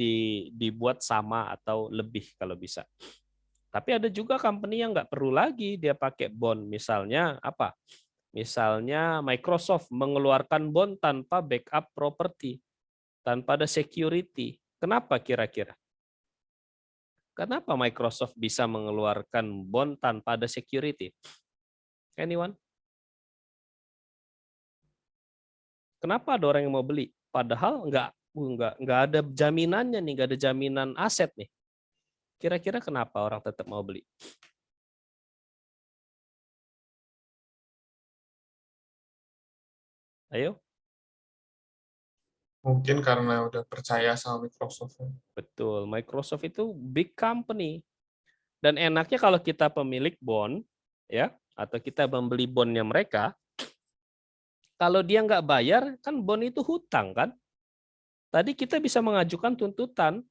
dibuat sama atau lebih kalau bisa. Tapi ada juga company yang nggak perlu lagi dia pakai bond. Misalnya apa? Misalnya Microsoft mengeluarkan bond tanpa backup property, tanpa ada security. Kenapa kira-kira? Kenapa Microsoft bisa mengeluarkan bond tanpa ada security? Anyone? Kenapa ada orang yang mau beli? Padahal nggak ada jaminannya nih, nggak ada jaminan aset nih. Kira-kira kenapa orang tetap mau beli? Ayo. Mungkin karena udah percaya sama Microsoft. Betul, Microsoft itu big company. Dan enaknya kalau kita pemilik bond, ya, atau kita membeli bondnya mereka, kalau dia nggak bayar, kan bond itu hutang kan? Tadi kita bisa mengajukan tuntutan.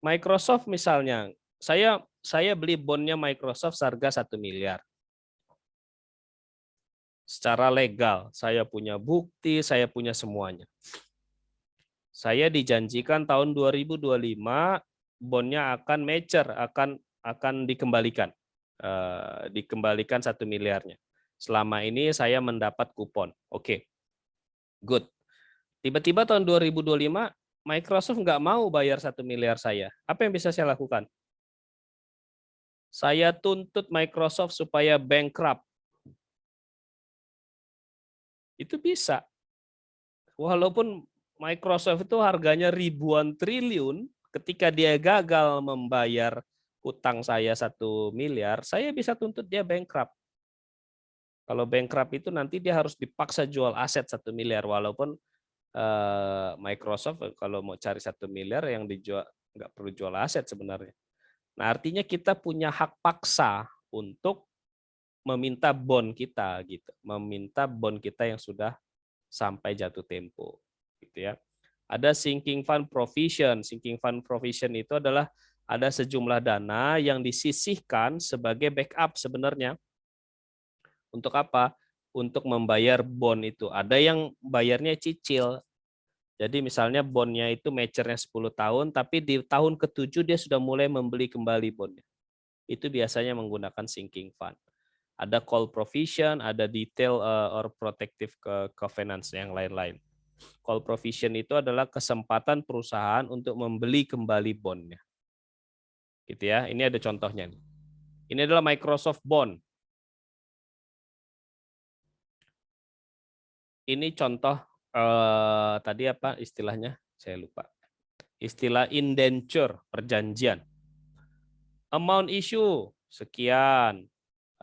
Microsoft misalnya, saya beli bondnya Microsoft seharga 1 miliar. Secara legal, saya punya bukti, saya punya semuanya. Saya dijanjikan tahun 2025 bondnya akan mature, akan dikembalikan. Dikembalikan 1 miliarnya. Selama ini saya mendapat kupon. Oke. Good. Tiba-tiba tahun 2025 Microsoft nggak mau bayar 1 miliar saya. Apa yang bisa saya lakukan? Saya tuntut Microsoft supaya bankrupt. Itu bisa. Walaupun Microsoft itu harganya ribuan triliun, ketika dia gagal membayar hutang saya 1 miliar, saya bisa tuntut dia bankrupt. Kalau bankrupt itu nanti dia harus dipaksa jual aset 1 miliar, walaupun Microsoft kalau mau cari 1 miliar yang dijual nggak perlu jual aset sebenarnya. Nah, artinya kita punya hak paksa untuk meminta bond kita gitu, meminta bond kita yang sudah sampai jatuh tempo, gitu ya. Ada sinking fund provision. Sinking fund provision itu adalah ada sejumlah dana yang disisihkan sebagai backup sebenarnya. Untuk apa? Untuk membayar bond itu. Ada yang bayarnya cicil. Jadi misalnya bondnya itu maturnya 10 tahun, tapi di tahun ke-7 dia sudah mulai membeli kembali bondnya. Itu biasanya menggunakan sinking fund. Ada call provision, ada detail or protective covenants yang lain-lain. Call provision itu adalah kesempatan perusahaan untuk membeli kembali bondnya. Gitu ya. Ini ada contohnya nih. Ini adalah Microsoft Bond. Ini contoh tadi apa istilahnya? Saya lupa. Istilah indenture, perjanjian. Amount issue sekian.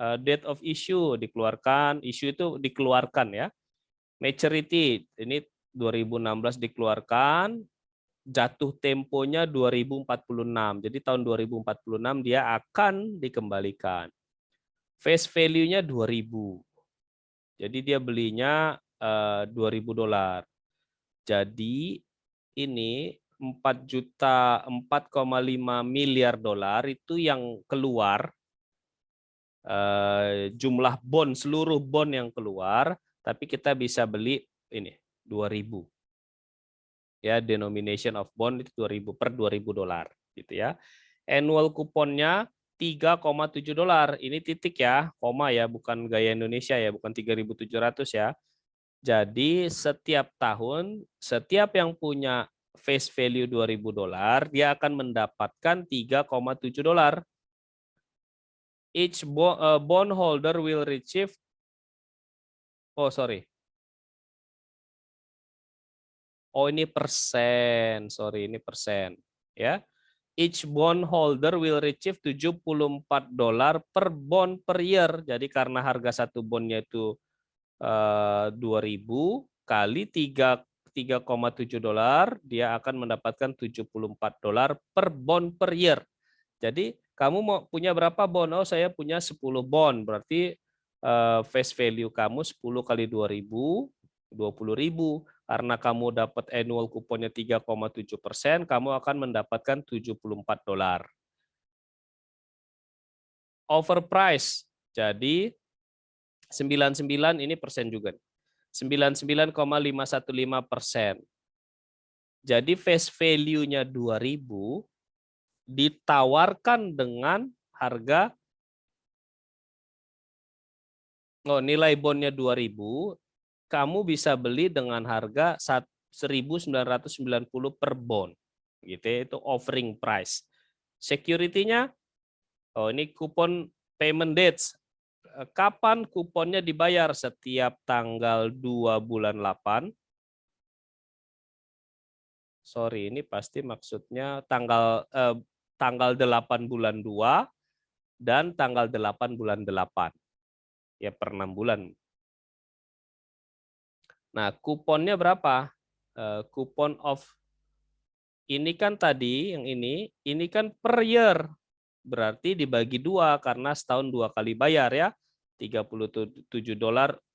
Date of issue dikeluarkan, issue itu dikeluarkan ya. Maturity ini 2016 dikeluarkan, jatuh temponya 2046. Jadi tahun 2046 dia akan dikembalikan. Face value-nya 2000. Jadi dia belinya $2.000. Jadi ini 4,5 miliar dolar itu yang keluar, jumlah bond, seluruh bond yang keluar, tapi kita bisa beli ini 2.000. Ya, denomination of bond itu 2.000 per $2.000 gitu ya. Annual kuponnya $3,7. Ini titik ya, koma ya, bukan gaya Indonesia ya, bukan 3.700 ya. Jadi setiap tahun, setiap yang punya face value $2.000, dia akan mendapatkan $3,7. Each bond holder will receive, ini persen, ini persen, ya. Each bond holder will receive $74 per bond per year. Jadi karena harga satu bondnya itu 2.000 kali $3,7, dia akan mendapatkan $74 per bond per year. Jadi kamu mau punya berapa bond? Oh, saya punya 10 bond. Berarti face value kamu 10 kali 2.000, 20.000. Karena kamu dapat annual kuponnya 3,7%, kamu akan mendapatkan $74. Overprice. Jadi 99 ini persen juga. 99,515%. Jadi face value-nya 2.000 ditawarkan dengan harga nilai bondnya 2.000, kamu bisa beli dengan harga 1.990 per bond. Gitu ya, itu offering price. Security-nya ini kupon payment dates. Kapan kuponnya dibayar? Setiap tanggal 2 bulan 8. Ini pasti maksudnya tanggal 8 bulan 2 dan tanggal 8 bulan 8. Ya per 6 bulan. Nah, kuponnya berapa? Kupon of ini kan tadi yang ini kan per year. Berarti dibagi 2 karena setahun 2 kali bayar ya. $37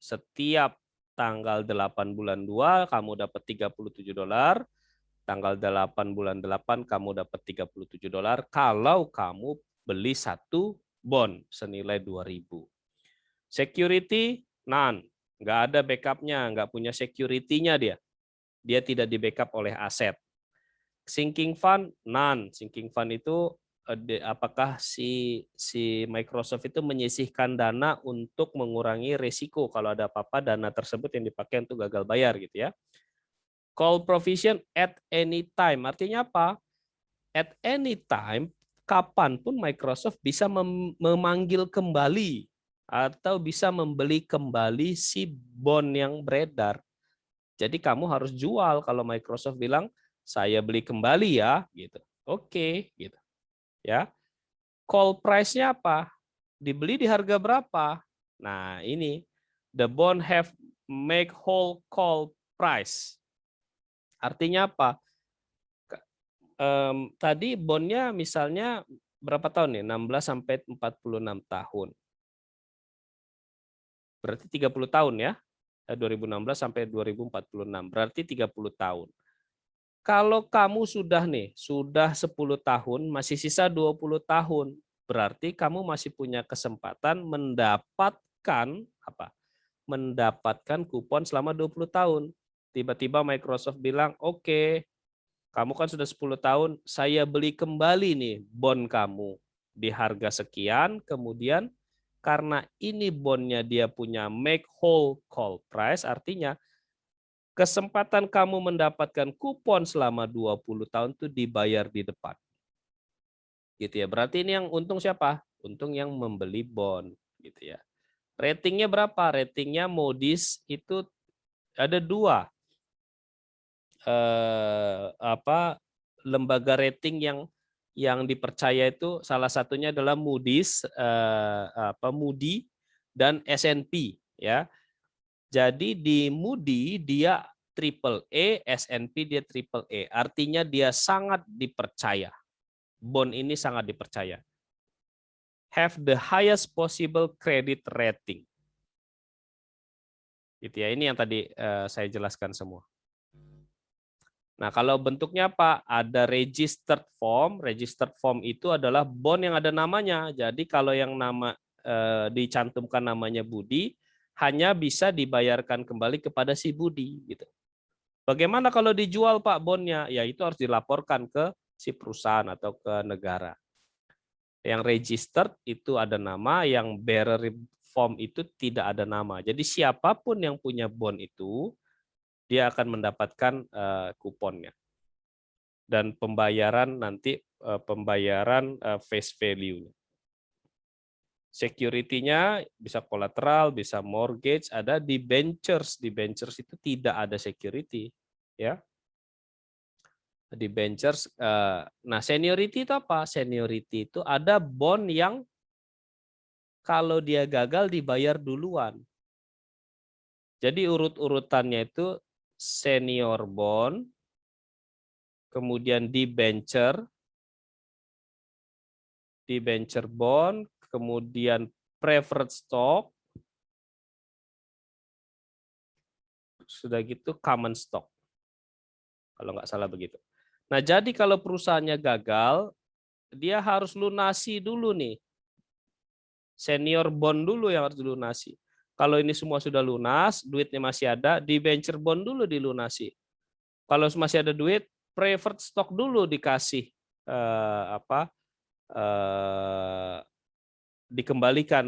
setiap tanggal 8 bulan 2 kamu dapat $37. Tanggal 8 bulan 8 kamu dapat $37 kalau kamu beli satu bond senilai 2.000. Security none, nggak ada backupnya, nggak punya security-nya dia. Dia tidak di backup oleh aset. Sinking fund none. Sinking fund itu apakah si Microsoft itu menyisihkan dana untuk mengurangi risiko kalau ada apa-apa dana tersebut yang dipakai untuk gagal bayar gitu ya. Call provision at any time. Artinya apa? At any time, kapanpun Microsoft bisa memanggil kembali atau bisa membeli kembali si bond yang beredar. Jadi kamu harus jual kalau Microsoft bilang saya beli kembali ya, gitu. Oke, gitu. Ya. Call price-nya apa? Dibeli di harga berapa? Nah, ini the bond have make whole call price. Artinya apa? tadi bondnya misalnya berapa tahun nih? 16 sampai 46 tahun. Berarti 30 tahun ya. 2016 sampai 2046. Berarti 30 tahun. Kalau kamu sudah 10 tahun, masih sisa 20 tahun. Berarti kamu masih punya kesempatan mendapatkan apa? Mendapatkan kupon selama 20 tahun. Tiba-tiba Microsoft bilang, "Oke, kamu kan sudah 10 tahun, saya beli kembali nih bond kamu di harga sekian, kemudian karena ini bondnya dia punya make whole call price, artinya kesempatan kamu mendapatkan kupon selama 20 tahun itu dibayar di depan." Gitu ya. Berarti ini yang untung siapa? Untung yang membeli bond gitu ya. Ratingnya berapa? Ratingnya Moody's itu ada 2 lembaga rating yang dipercaya itu, salah satunya adalah Moody's, Moody dan S&P ya. Jadi di Moody dia triple A, S&P dia triple A. Artinya dia sangat dipercaya. Bond ini sangat dipercaya. Have the highest possible credit rating. Gitu ya. Ini yang tadi saya jelaskan semua. Nah, kalau bentuknya apa? Ada registered form. Registered form itu adalah bond yang ada namanya. Jadi kalau yang dicantumkan namanya Budi, hanya bisa dibayarkan kembali kepada si Budi gitu. Bagaimana kalau dijual Pak bondnya? Ya itu harus dilaporkan ke si perusahaan atau ke negara. Yang registered itu ada nama, yang bearer form itu tidak ada nama. Jadi siapapun yang punya bond itu, dia akan mendapatkan kuponnya. Dan pembayaran nanti pembayaran face value. Security-nya bisa kolateral, bisa mortgage, ada debentures. Debentures itu tidak ada security, ya. Debentures. Nah, seniority itu apa? Seniority itu ada bond yang kalau dia gagal dibayar duluan. Jadi urut-urutannya itu senior bond, kemudian debenture bond, kemudian preferred stock, sudah gitu common stock. Kalau nggak salah begitu. Nah, jadi kalau perusahaannya gagal, dia harus lunasi dulu nih. Senior bond dulu yang harus dilunasi. Kalau ini semua sudah lunas, duitnya masih ada, debenture bond dulu dilunasi. Kalau masih ada duit, preferred stock dulu dikasih dikembalikan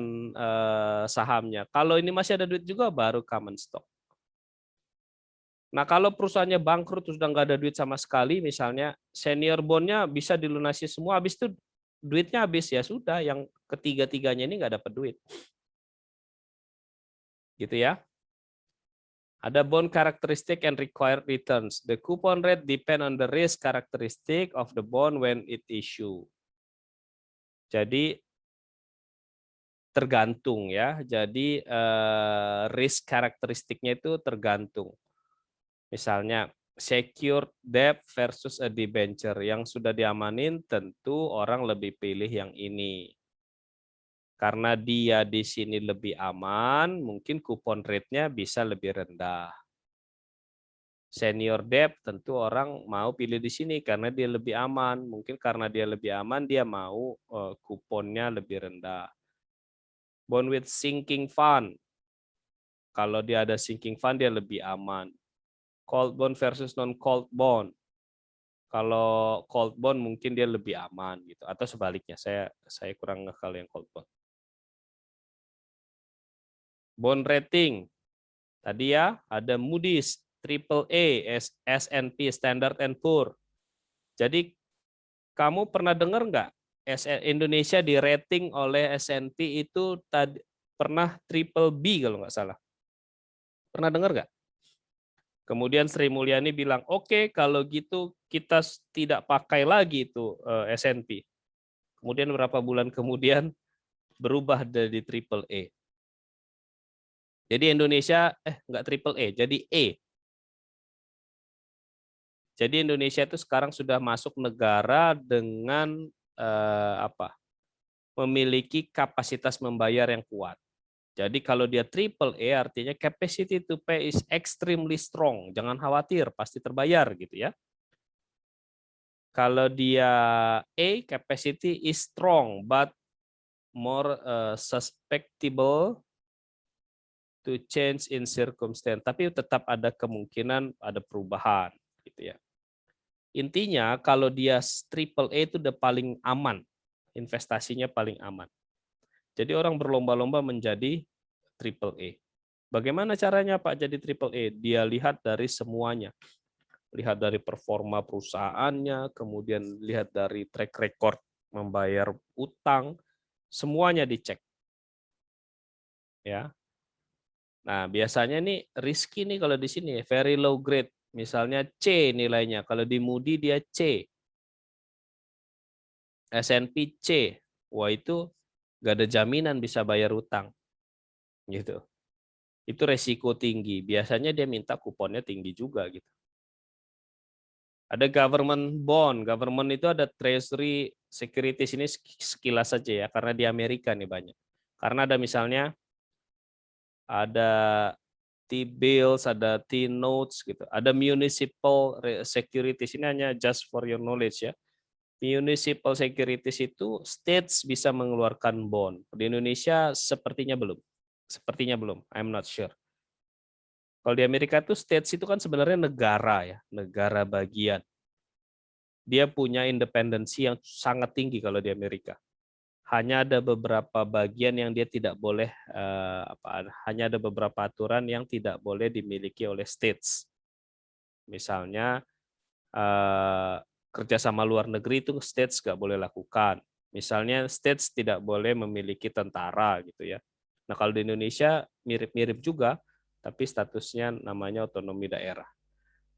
sahamnya. Kalau ini masih ada duit juga baru common stock. Nah, kalau perusahaannya bangkrut terus udah nggak ada duit sama sekali, misalnya senior bondnya bisa dilunasi semua, habis itu duitnya habis, ya sudah, yang ketiga-tiganya ini nggak dapat duit. Gitu ya. Ada bond characteristic and required returns. The coupon rate depend on the risk characteristic of the bond when it issue. Jadi tergantung ya. Jadi risk karakteristiknya itu tergantung. Misalnya secured debt versus a debenture, yang sudah diamanin tentu orang lebih pilih yang ini. Karena dia di sini lebih aman, mungkin kupon rate-nya bisa lebih rendah. Senior debt tentu orang mau pilih di sini karena dia lebih aman. Mungkin karena dia lebih aman dia mau kuponnya lebih rendah. Bond with sinking fund. Kalau dia ada sinking fund dia lebih aman. Cold bond versus non cold bond. Kalau cold bond mungkin dia lebih aman gitu, atau sebaliknya. Saya kurang ngekal yang cold bond. Bond rating. Tadi ya ada Moody's, AAA, S&P, Standard & Poor. Jadi kamu pernah dengar nggak Indonesia di rating oleh S&P itu tadi pernah triple B kalau nggak salah. Pernah dengar nggak? Kemudian Sri Mulyani bilang, oke, kalau gitu kita tidak pakai lagi itu S&P. Kemudian beberapa bulan kemudian berubah dari triple A. Jadi Indonesia nggak triple A, jadi E. Jadi Indonesia itu sekarang sudah masuk negara dengan memiliki kapasitas membayar yang kuat. Jadi kalau dia triple A artinya capacity to pay is extremely strong. Jangan khawatir, pasti terbayar gitu ya. Kalau dia A, capacity is strong but more susceptible to change in circumstance. Tapi tetap ada kemungkinan ada perubahan gitu ya. Intinya kalau dia triple A itu udah paling aman, investasinya paling aman. Jadi orang berlomba-lomba menjadi triple A. Bagaimana caranya Pak jadi triple A? Dia lihat dari semuanya. Lihat dari performa perusahaannya, kemudian lihat dari track record membayar utang, semuanya dicek. Ya. Nah, biasanya nih risky nih kalau di sini very low grade. Misalnya C nilainya, kalau di Moody dia C. S&P C. Wah, itu nggak ada jaminan bisa bayar utang. Gitu. Itu resiko tinggi. Biasanya dia minta kuponnya tinggi juga gitu. Ada government bond. Government itu ada treasury securities, ini sekilas saja ya, karena di Amerika nih banyak. Karena ada misalnya ada T-bills, ada T-notes gitu. Ada municipal securities, ini hanya just for your knowledge ya. Municipal securities itu states bisa mengeluarkan bond. Di Indonesia sepertinya belum. Sepertinya belum, I'm not sure. Kalau di Amerika itu states itu kan sebenarnya negara ya, negara bagian. Dia punya independensi yang sangat tinggi kalau di Amerika. Hanya ada beberapa bagian yang dia tidak boleh, hanya ada beberapa aturan yang tidak boleh dimiliki oleh states. Misalnya kerjasama luar negeri itu states nggak boleh lakukan. Misalnya states tidak boleh memiliki tentara gitu ya. Nah kalau di Indonesia mirip-mirip juga, tapi statusnya namanya otonomi daerah.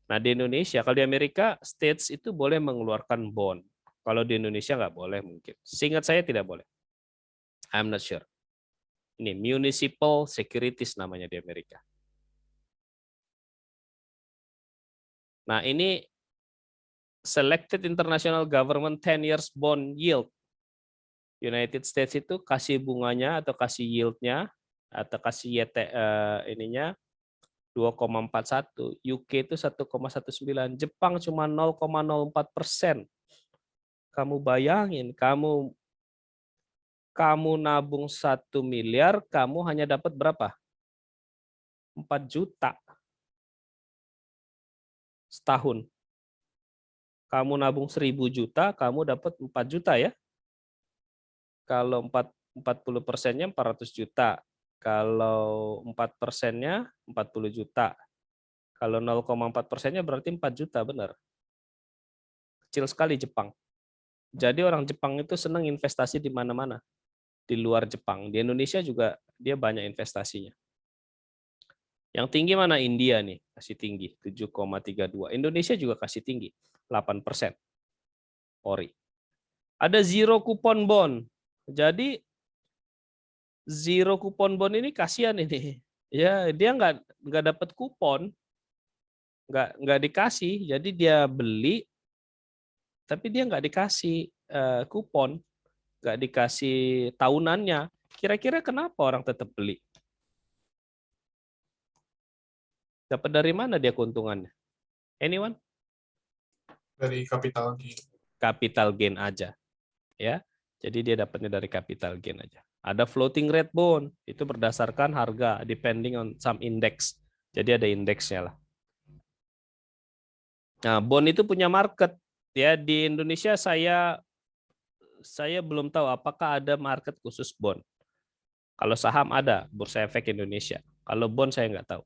Nah di Indonesia, kalau di Amerika, states itu boleh mengeluarkan bond. Kalau di Indonesia nggak boleh mungkin. Seingat saya tidak boleh. I'm not sure. Ini municipal securities namanya di Amerika. Nah ini selected international government 10 years bond yield. United States itu kasih bunganya atau kasih yieldnya atau kasih ininya 2,41, UK itu 1,19, Jepang cuma 0,04%. Kamu bayangin, kamu nabung 1 miliar, kamu hanya dapat berapa? 4 juta setahun. Kamu nabung 1.000 juta, kamu dapat 4 juta ya. Kalau 40%-nya 400 juta. Kalau 4%-nya 40 juta. Kalau 0,4%-nya berarti 4 juta, benar. Kecil sekali Jepang. Jadi orang Jepang itu senang investasi di mana-mana. Di luar Jepang. Di Indonesia juga dia banyak investasinya. Yang tinggi mana? India nih, kasih tinggi 7,32. Indonesia juga kasih tinggi 8%. Ori. Ada zero coupon bond. Jadi zero coupon bond ini kasihan ini. Ya, dia nggak dapat kupon. Nggak dikasih. Jadi dia beli tapi dia nggak dikasih kupon, nggak dikasih tahunannya. Kira-kira kenapa orang tetap beli? Dapat dari mana dia keuntungannya? Anyone? Dari capital gain. Capital gain aja. Ya. Jadi dia dapatnya dari capital gain aja. Ada floating rate bond, itu berdasarkan harga depending on some index. Jadi ada indeksnya lah. Nah, bond itu punya market. Ya, di Indonesia saya belum tahu apakah ada market khusus bond. Kalau saham ada, Bursa Efek Indonesia. Kalau bond saya nggak tahu.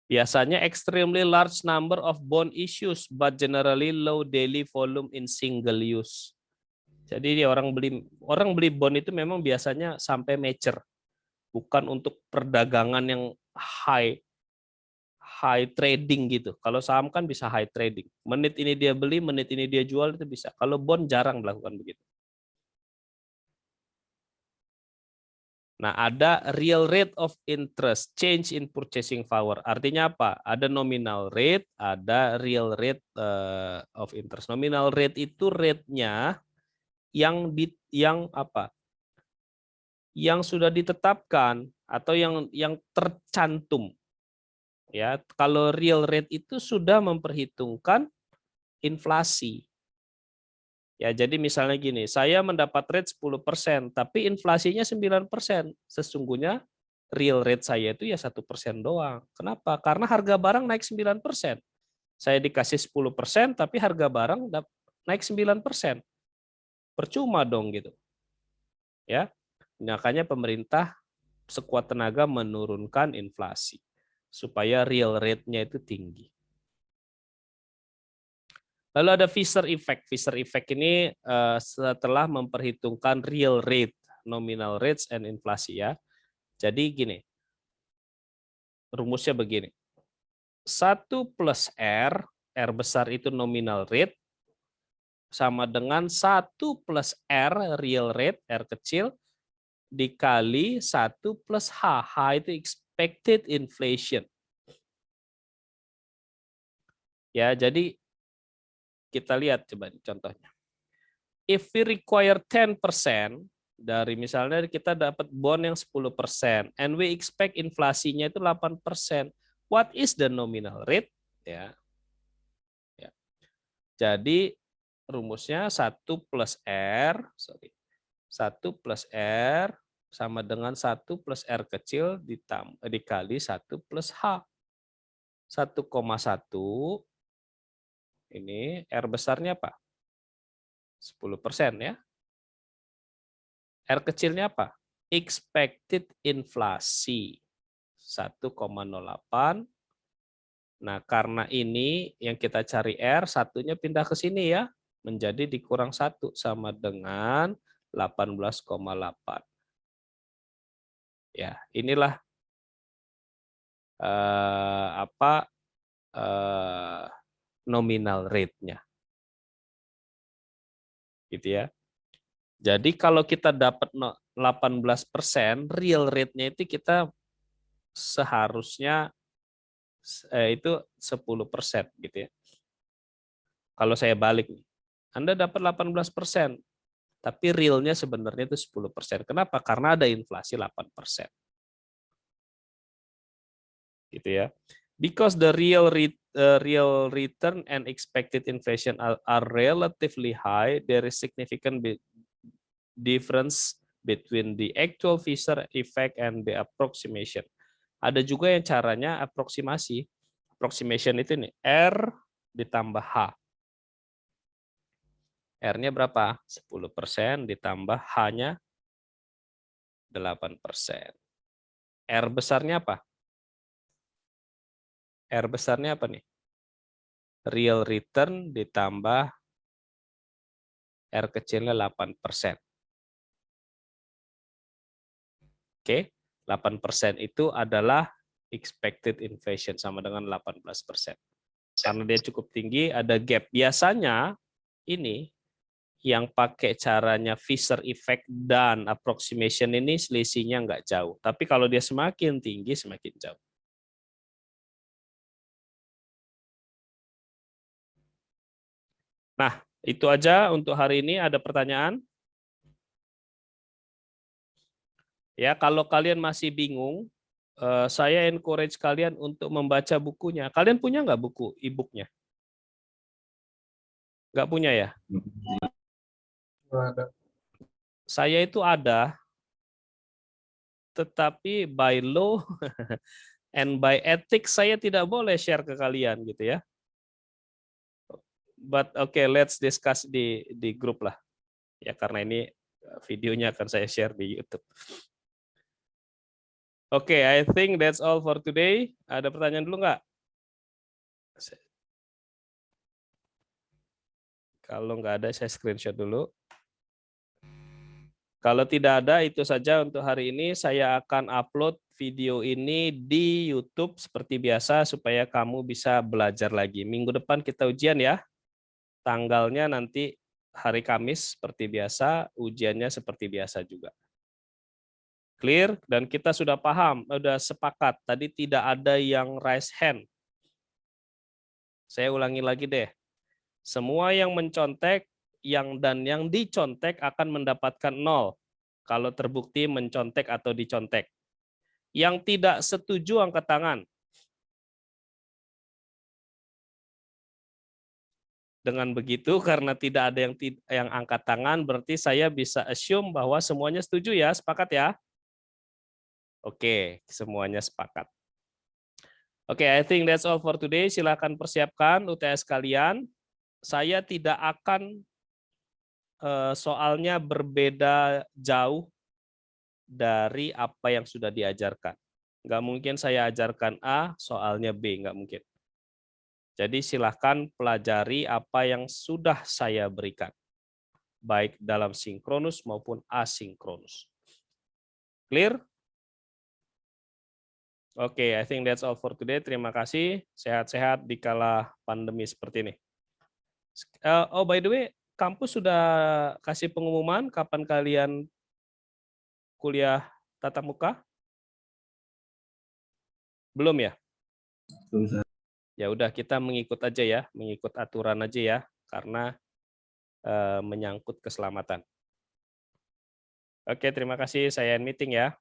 Biasanya extremely large number of bond issues, but generally low daily volume in single use. Jadi orang beli bond itu memang biasanya sampai mature, bukan untuk perdagangan yang high trading gitu. Kalau saham kan bisa high trading. Menit ini dia beli, menit ini dia jual itu bisa. Kalau bond jarang melakukan begitu. Nah, ada real rate of interest, change in purchasing power. Artinya apa? Ada nominal rate, ada real rate of interest. Nominal rate itu rate-nya yang apa? Yang sudah ditetapkan atau yang tercantum. Ya, kalau real rate itu sudah memperhitungkan inflasi. Ya, jadi misalnya gini, saya mendapat rate 10%, tapi inflasinya 9%. Sesungguhnya real rate saya itu ya 1% doang. Kenapa? Karena harga barang naik 9%. Saya dikasih 10%, tapi harga barang naik 9%. Percuma dong gitu. Ya, makanya pemerintah sekuat tenaga menurunkan inflasi supaya real rate-nya itu tinggi. Lalu ada Fisher effect. Fisher effect ini setelah memperhitungkan real rate, nominal rates, and inflasi ya. Jadi gini, rumusnya begini. 1 plus R, R besar itu nominal rate, sama dengan 1 plus R, real rate, R kecil, dikali 1 plus H. H itu expected inflation. Ya, jadi kita lihat coba contohnya. If we require 10% dari misalnya kita dapat bond yang 10% and we expect inflasinya itu 8%. What is the nominal rate? Ya. Ya. Jadi rumusnya 1 plus R, 1 plus R sama dengan 1 plus R kecil dikali 1 plus H. 1,1 ini R besarnya apa? 10% ya. R kecilnya apa? Expected inflasi 1,08. Nah, karena ini yang kita cari R, satunya pindah ke sini ya, menjadi dikurang 1 sama dengan 18,8. Ya, inilah nominal rate-nya. Gitu ya. Jadi kalau kita dapat 18%, real rate-nya itu kita seharusnya itu 10% gitu ya. Kalau saya balik nih, Anda dapat 18%, tapi realnya sebenarnya itu 10%. Kenapa? Karena ada inflasi 8%. Gitu ya. Because the real return and expected inflation are relatively high, there is significant difference between the actual Fisher effect and the approximation. Ada juga yang caranya aproksimasi. Approximation itu nih, R ditambah H. R-nya berapa? 10% ditambah H-nya 8%. R besarnya apa? R besarnya apa nih? Real return ditambah R kecilnya 8%. Oke, 8% itu adalah expected inflation sama dengan 18%. Karena dia cukup tinggi, ada gap. Biasanya ini yang pakai caranya Fisher effect dan approximation ini selisihnya nggak jauh. Tapi kalau dia semakin tinggi, semakin jauh. Nah, itu aja untuk hari ini. Ada pertanyaan? Ya, kalau kalian masih bingung, saya encourage kalian untuk membaca bukunya. Kalian punya nggak buku e-booknya? Nggak punya ya? Nggak ada. Saya itu ada, tetapi by law and by ethics saya tidak boleh share ke kalian gitu ya. But okay, let's discuss di grup lah. Ya, karena ini videonya akan saya share di YouTube. Oke, I think that's all for today. Ada pertanyaan dulu nggak? Kalau nggak ada, saya screenshot dulu. Kalau tidak ada, itu saja untuk hari ini. Saya akan upload video ini di YouTube seperti biasa supaya kamu bisa belajar lagi. Minggu depan kita ujian ya. Tanggalnya nanti hari Kamis seperti biasa, ujiannya seperti biasa juga. Clear? Dan kita sudah paham, sudah sepakat. Tadi tidak ada yang raise hand. Saya ulangi lagi deh. Semua yang mencontek dan yang dicontek akan mendapatkan 0 kalau terbukti mencontek atau dicontek. Yang tidak setuju angkat tangan. Dengan begitu, karena tidak ada yang angkat tangan, berarti saya bisa assume bahwa semuanya setuju ya, sepakat ya? Oke, semuanya sepakat. Oke, I think that's all for today. Silakan persiapkan UTS kalian. Saya tidak akan soalnya berbeda jauh dari apa yang sudah diajarkan. Nggak mungkin saya ajarkan A, soalnya B, nggak mungkin. Jadi silahkan pelajari apa yang sudah saya berikan, baik dalam sinkronus maupun asinkronus. Clear? Oke, I think that's all for today. Terima kasih. Sehat-sehat di kala pandemi seperti ini. Oh, by the way, kampus sudah kasih pengumuman kapan kalian kuliah tatap muka? Belum ya? Belum. Ya udah, kita mengikut aja ya, mengikut aturan aja ya, karena menyangkut keselamatan. Oke, terima kasih. Saya meeting ya.